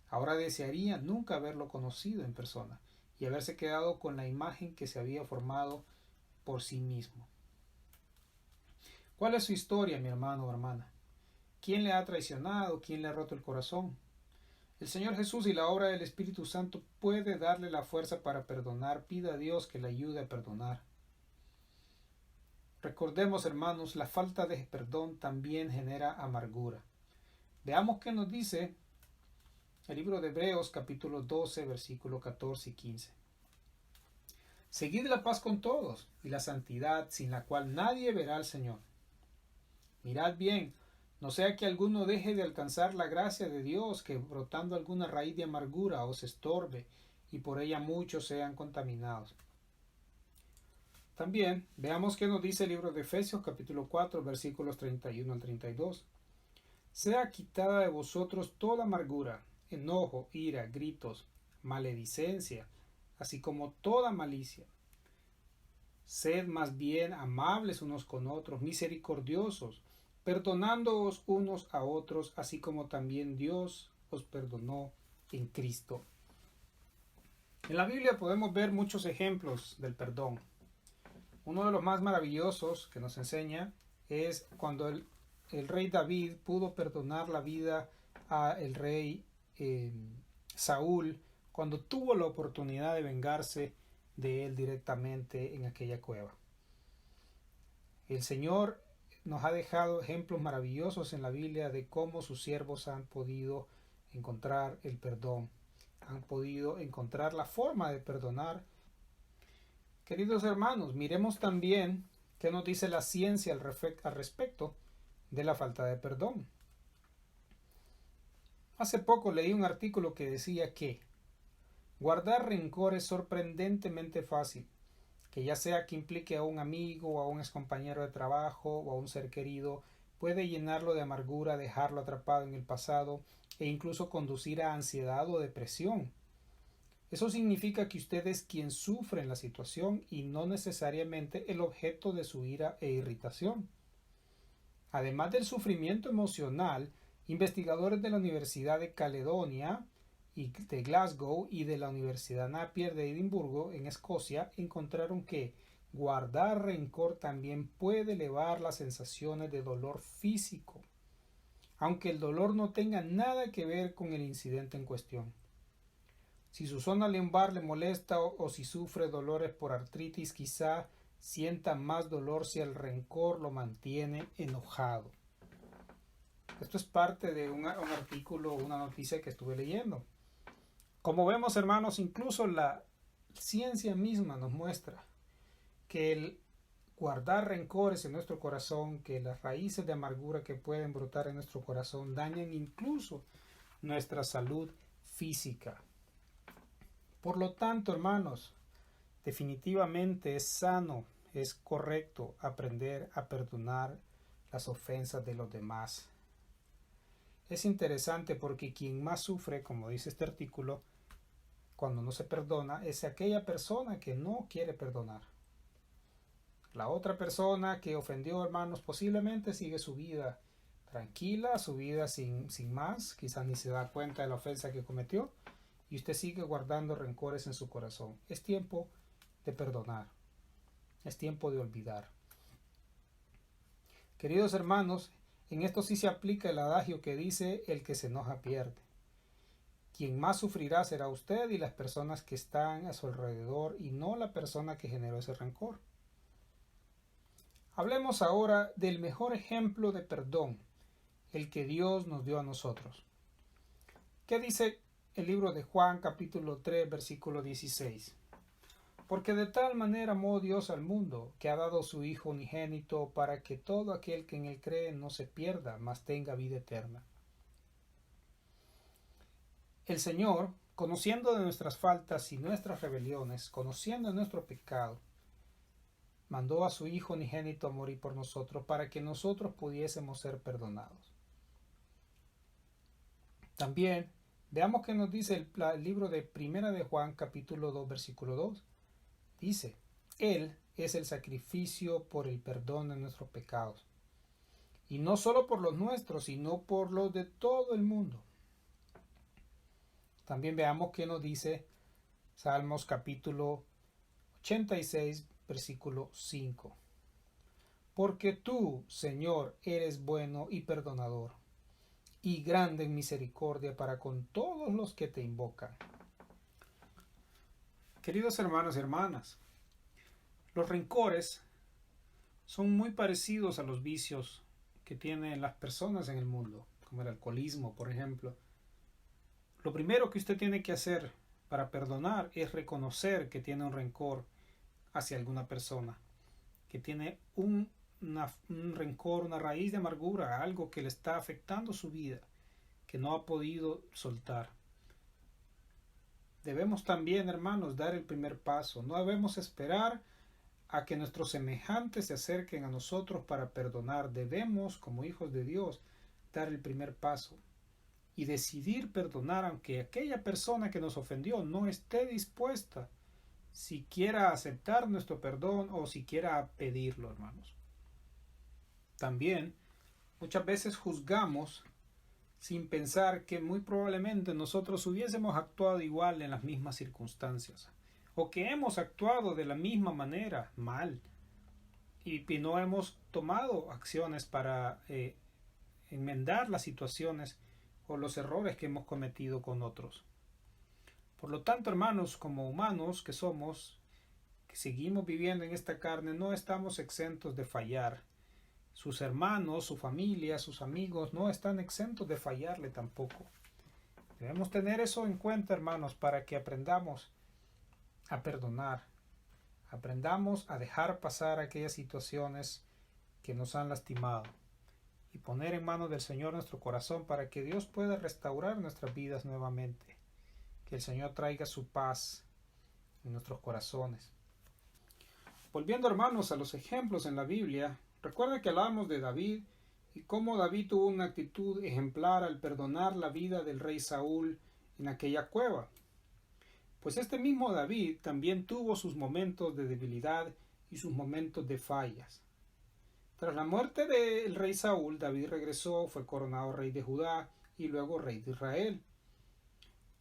Ahora desearía nunca haberlo conocido en persona y haberse quedado con la imagen que se había formado por sí mismo. ¿Cuál es su historia, mi hermano o hermana? ¿Quién le ha traicionado? ¿Quién le ha roto el corazón? El Señor Jesús y la obra del Espíritu Santo puede darle la fuerza para perdonar. Pida a Dios que le ayude a perdonar. Recordemos, hermanos, la falta de perdón también genera amargura. Veamos qué nos dice el libro de Hebreos, capítulo 12, versículos 14 y 15. Seguid la paz con todos y la santidad, sin la cual nadie verá al Señor. Mirad bien, no sea que alguno deje de alcanzar la gracia de Dios, que brotando alguna raíz de amargura os estorbe, y por ella muchos sean contaminados. También veamos qué nos dice el libro de Efesios capítulo 4 versículos 31 al 32. Sea quitada de vosotros toda amargura, enojo, ira, gritos, maledicencia, así como toda malicia. Sed más bien amables unos con otros, misericordiosos, perdonándoos unos a otros, así como también Dios os perdonó en Cristo. En la Biblia podemos ver muchos ejemplos del perdón. Uno de los más maravillosos que nos enseña es cuando el rey David pudo perdonar la vida al rey Saúl, cuando tuvo la oportunidad de vengarse de él directamente en aquella cueva. El Señor nos ha dejado ejemplos maravillosos en la Biblia de cómo sus siervos han podido encontrar el perdón, han podido encontrar la forma de perdonar. Queridos hermanos, miremos también qué nos dice la ciencia al respecto de la falta de perdón. Hace poco leí un artículo que decía que guardar rencor es sorprendentemente fácil, que ya sea que implique a un amigo o a un excompañero de trabajo o a un ser querido, puede llenarlo de amargura, dejarlo atrapado en el pasado e incluso conducir a ansiedad o depresión. Eso significa que usted es quien sufre en la situación y no necesariamente el objeto de su ira e irritación. Además del sufrimiento emocional, investigadores de la Universidad de Caledonia y de Glasgow y de la Universidad Napier de Edimburgo en Escocia encontraron que guardar rencor también puede elevar las sensaciones de dolor físico, aunque el dolor no tenga nada que ver con el incidente en cuestión. Si su zona lumbar le molesta o si sufre dolores por artritis, quizá sienta más dolor si el rencor lo mantiene enojado. Esto es parte de un artículo, una noticia que estuve leyendo. Como vemos, hermanos, incluso la ciencia misma nos muestra que el guardar rencores en nuestro corazón, que las raíces de amargura que pueden brotar en nuestro corazón dañan incluso nuestra salud física. Por lo tanto, hermanos, definitivamente es sano, es correcto aprender a perdonar las ofensas de los demás. Es interesante porque quien más sufre, como dice este artículo, cuando no se perdona, es aquella persona que no quiere perdonar. La otra persona que ofendió, hermanos, posiblemente sigue su vida tranquila, su vida sin más, quizás ni se da cuenta de la ofensa que cometió, y usted sigue guardando rencores en su corazón. Es tiempo de perdonar, es tiempo de olvidar. Queridos hermanos, en esto sí se aplica el adagio que dice: el que se enoja pierde. Quien más sufrirá será usted y las personas que están a su alrededor, y no la persona que generó ese rencor. Hablemos ahora del mejor ejemplo de perdón, el que Dios nos dio a nosotros. ¿Qué dice el libro de Juan, capítulo 3, versículo 16? Porque de tal manera amó Dios al mundo, que ha dado su Hijo unigénito, para que todo aquel que en él cree no se pierda, mas tenga vida eterna. El Señor, conociendo de nuestras faltas y nuestras rebeliones, conociendo nuestro pecado, mandó a su Hijo unigénito a morir por nosotros, para que nosotros pudiésemos ser perdonados. También veamos qué nos dice el libro de Primera de Juan, capítulo 2, versículo 2. Dice: Él es el sacrificio por el perdón de nuestros pecados, y no solo por los nuestros, sino por los de todo el mundo. También veamos qué nos dice Salmos capítulo 86, versículo 5. Porque tú, Señor, eres bueno y perdonador, y grande en misericordia para con todos los que te invocan. Queridos hermanos y hermanas, los rencores son muy parecidos a los vicios que tienen las personas en el mundo, como el alcoholismo, por ejemplo. Lo primero que usted tiene que hacer para perdonar es reconocer que tiene un rencor hacia alguna persona, que tiene un rencor, una raíz de amargura, algo que le está afectando su vida, que no ha podido soltar. Debemos también, hermanos, dar el primer paso. No debemos esperar a que nuestros semejantes se acerquen a nosotros para perdonar. Debemos, como hijos de Dios, dar el primer paso y decidir perdonar, aunque aquella persona que nos ofendió no esté dispuesta siquiera a aceptar nuestro perdón o siquiera a pedirlo, hermanos. También muchas veces juzgamos sin pensar que muy probablemente nosotros hubiésemos actuado igual en las mismas circunstancias, o que hemos actuado de la misma manera mal y no hemos tomado acciones para enmendar las situaciones o los errores que hemos cometido con otros. Por lo tanto, hermanos, como humanos que somos, que seguimos viviendo en esta carne, no estamos exentos de fallar. Sus hermanos, su familia, sus amigos no están exentos de fallarle tampoco. Debemos tener eso en cuenta, hermanos, para que aprendamos a perdonar, aprendamos a dejar pasar aquellas situaciones que nos han lastimado y poner en manos del Señor nuestro corazón para que Dios pueda restaurar nuestras vidas nuevamente. Que el Señor traiga su paz en nuestros corazones. Volviendo, hermanos, a los ejemplos en la Biblia, recuerden que hablábamos de David y cómo David tuvo una actitud ejemplar al perdonar la vida del rey Saúl en aquella cueva. Pues este mismo David también tuvo sus momentos de debilidad y sus momentos de fallas. Tras la muerte del rey Saúl, David regresó, fue coronado rey de Judá y luego rey de Israel.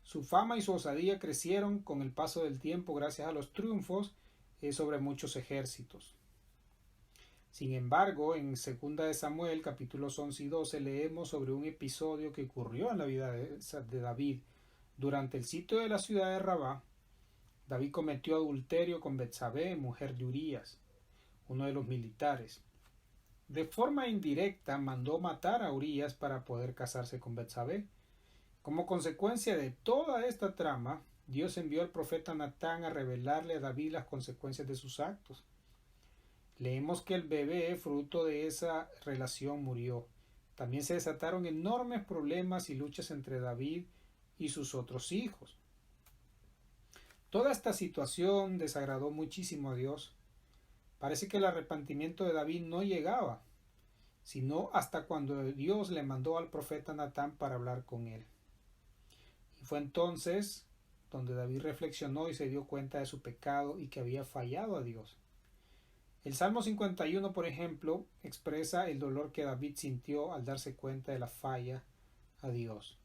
Su fama y su osadía crecieron con el paso del tiempo gracias a los triunfos sobre muchos ejércitos. Sin embargo, en 2 de Samuel, capítulos 11 y 12, leemos sobre un episodio que ocurrió en la vida de David. Durante el sitio de la ciudad de Rabá, David cometió adulterio con Betsabé, mujer de Urías, uno de los militares. De forma indirecta mandó matar a Urías para poder casarse con Betsabé. Como consecuencia de toda esta trama, Dios envió al profeta Natán a revelarle a David las consecuencias de sus actos. Leemos que el bebé, fruto de esa relación, murió. También se desataron enormes problemas y luchas entre David y sus otros hijos. Toda esta situación desagradó muchísimo a Dios. Parece que el arrepentimiento de David no llegaba, sino hasta cuando Dios le mandó al profeta Natán para hablar con él. Y fue entonces donde David reflexionó y se dio cuenta de su pecado y que había fallado a Dios. El Salmo 51, por ejemplo, expresa el dolor que David sintió al darse cuenta de la falla a Dios.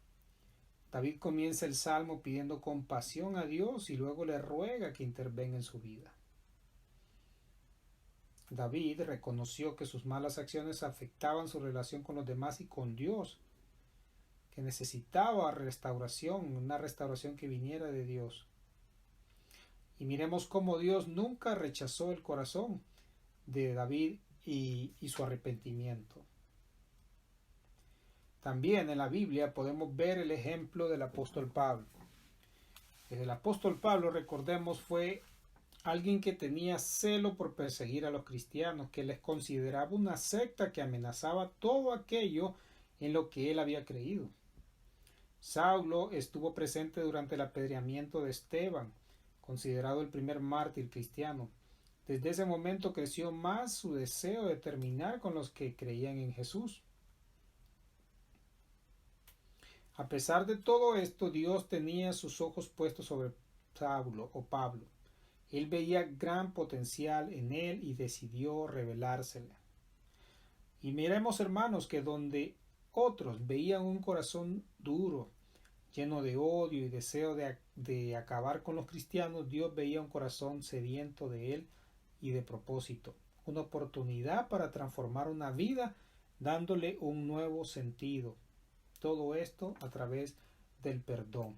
David comienza el Salmo pidiendo compasión a Dios y luego le ruega que intervenga en su vida. David reconoció que sus malas acciones afectaban su relación con los demás y con Dios, que necesitaba restauración, una restauración que viniera de Dios. Y miremos cómo Dios nunca rechazó el corazón de David y su arrepentimiento. También en la Biblia podemos ver el ejemplo del apóstol Pablo. El apóstol Pablo, recordemos, fue alguien que tenía celo por perseguir a los cristianos, que les consideraba una secta que amenazaba todo aquello en lo que él había creído. Saulo estuvo presente durante el apedreamiento de Esteban, considerado el primer mártir cristiano. Desde ese momento creció más su deseo de terminar con los que creían en Jesús. A pesar de todo esto, Dios tenía sus ojos puestos sobre Saulo o Pablo. Él veía gran potencial en él y decidió revelársele. Y miremos, hermanos, que donde otros veían un corazón duro, lleno de odio y deseo de acabar con los cristianos, Dios veía un corazón sediento de él y de propósito, una oportunidad para transformar una vida dándole un nuevo sentido. Todo esto a través del perdón.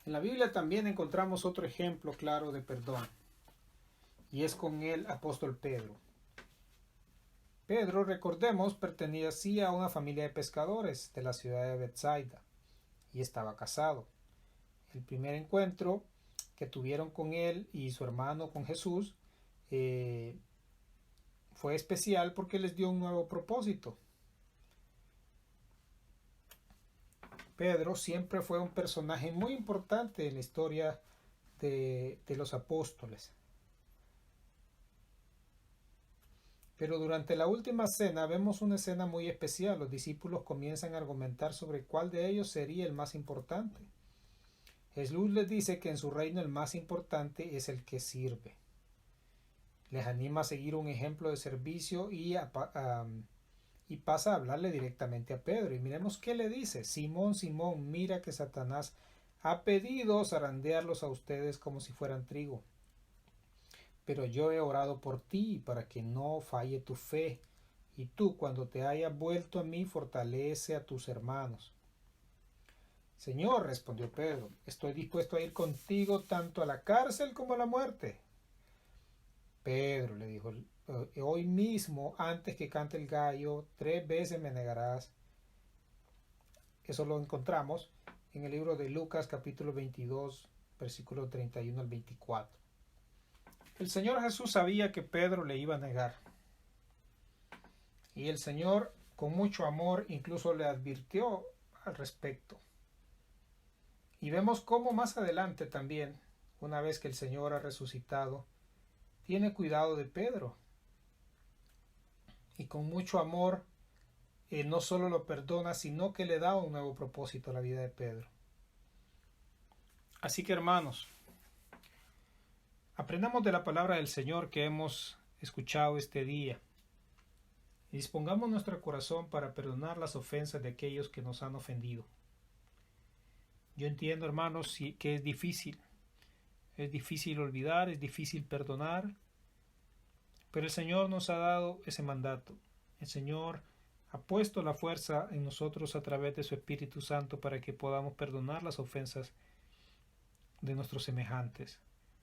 En la Biblia también encontramos otro ejemplo claro de perdón, y es con el apóstol Pedro. Pedro, recordemos, pertenecía a una familia de pescadores de la ciudad de Betsaida y estaba casado. El primer encuentro que tuvieron con él y su hermano con Jesús fue especial porque les dio un nuevo propósito. Pedro siempre fue un personaje muy importante en la historia de los apóstoles. Pero durante la última cena vemos una escena muy especial. Los discípulos comienzan a argumentar sobre cuál de ellos sería el más importante. Jesús les dice que en su reino el más importante es el que sirve. Les anima a seguir un ejemplo de servicio y pasa a hablarle directamente a Pedro. Y miremos qué le dice. Simón, Simón, mira que Satanás ha pedido zarandearlos a ustedes como si fueran trigo. Pero yo he orado por ti para que no falle tu fe. Y tú, cuando te hayas vuelto a mí, fortalece a tus hermanos. Señor, respondió Pedro, estoy dispuesto a ir contigo tanto a la cárcel como a la muerte. Pedro le dijo, hoy mismo, antes que cante el gallo, 3 veces me negarás. Eso lo encontramos en el libro de Lucas, capítulo 22, versículo 31 al 24. El Señor Jesús sabía que Pedro le iba a negar. Y el Señor, con mucho amor, incluso le advirtió al respecto. Y vemos cómo más adelante también, una vez que el Señor ha resucitado, tiene cuidado de Pedro. Y con mucho amor, no solo lo perdona, sino que le da un nuevo propósito a la vida de Pedro. Así que, hermanos, aprendamos de la palabra del Señor que hemos escuchado este día. Y dispongamos nuestro corazón para perdonar las ofensas de aquellos que nos han ofendido. Yo entiendo, hermanos, que es difícil. Es difícil olvidar, es difícil perdonar. Pero el Señor nos ha dado ese mandato. El Señor ha puesto la fuerza en nosotros a través de su Espíritu Santo para que podamos perdonar las ofensas de nuestros semejantes.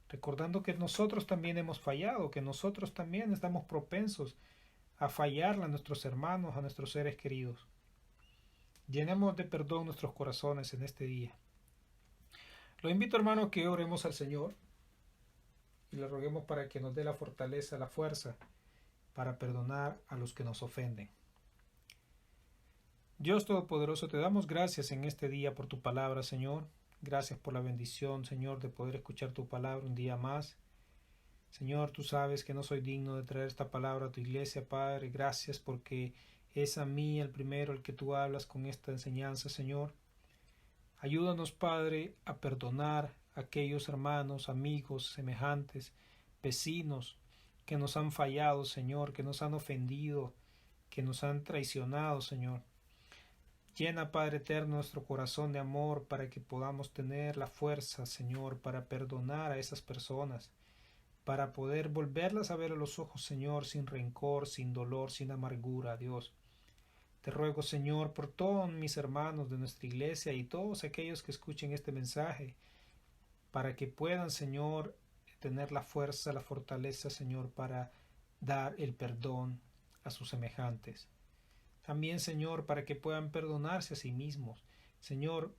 Recordando que nosotros también hemos fallado, que nosotros también estamos propensos a fallarle a nuestros hermanos, a nuestros seres queridos. Llenemos de perdón nuestros corazones en este día. Lo invito, hermano, que oremos al Señor y le roguemos para que nos dé la fortaleza, la fuerza para perdonar a los que nos ofenden. Dios Todopoderoso, te damos gracias en este día por tu palabra, Señor. Gracias por la bendición, Señor, de poder escuchar tu palabra un día más. Señor, tú sabes que no soy digno de traer esta palabra a tu iglesia, Padre. Gracias porque es a mí el primero el que tú hablas con esta enseñanza, Señor. Ayúdanos, Padre, a perdonar a aquellos hermanos, amigos, semejantes, vecinos que nos han fallado, Señor, que nos han ofendido, que nos han traicionado, Señor. Llena, Padre eterno, nuestro corazón de amor para que podamos tener la fuerza, Señor, para perdonar a esas personas, para poder volverlas a ver a los ojos, Señor, sin rencor, sin dolor, sin amargura, Dios. Te ruego, Señor, por todos mis hermanos de nuestra iglesia y todos aquellos que escuchen este mensaje, para que puedan, Señor, tener la fuerza, la fortaleza, Señor, para dar el perdón a sus semejantes. También, Señor, para que puedan perdonarse a sí mismos. Señor,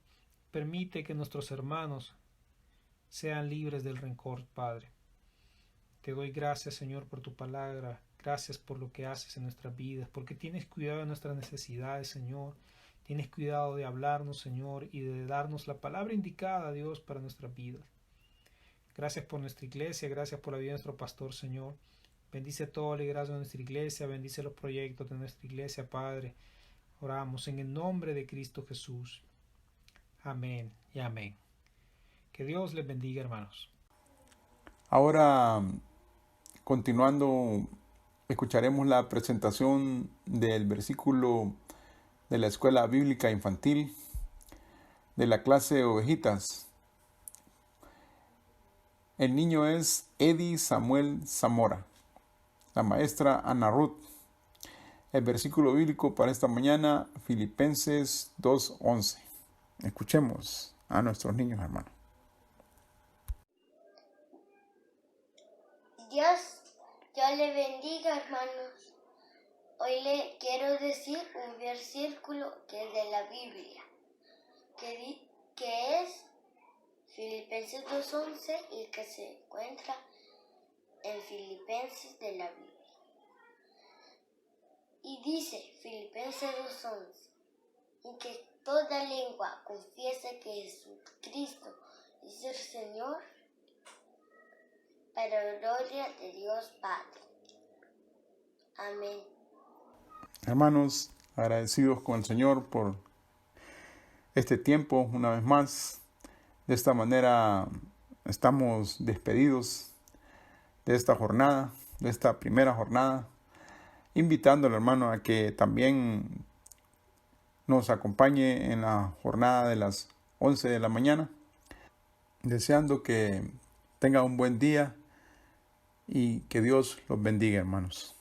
permite que nuestros hermanos sean libres del rencor, Padre. Te doy gracias, Señor, por tu palabra. Gracias por lo que haces en nuestras vidas, porque tienes cuidado de nuestras necesidades, Señor. Tienes cuidado de hablarnos, Señor, y de darnos la palabra indicada, Dios, para nuestras vidas. Gracias por nuestra iglesia, gracias por la vida de nuestro pastor, Señor. Bendice todo el liderazgo de nuestra iglesia, bendice los proyectos de nuestra iglesia, Padre. Oramos en el nombre de Cristo Jesús. Amén y amén. Que Dios les bendiga, hermanos. Ahora, continuando, escucharemos la presentación del versículo de la Escuela Bíblica Infantil de la clase Ovejitas. El niño es Eddie Samuel Zamora. La maestra Ana Ruth. El versículo bíblico para esta mañana, Filipenses 2:11. Escuchemos a nuestros niños, hermanos. Dios le bendiga, hermanos. Hoy le quiero decir un versículo que es de la Biblia, que es Filipenses 2:11 y que se encuentra en Filipenses de la Biblia. Y dice Filipenses 2:11, y que toda lengua confiese que Jesucristo es el Señor, para gloria de Dios Padre. Amén. Hermanos, agradecidos con el Señor por este tiempo una vez más. De esta manera estamos despedidos de esta jornada, de esta primera jornada, invitándole, hermano, a que también nos acompañe en la jornada de las 11 de la mañana, deseando que tenga un buen día y que Dios los bendiga, hermanos.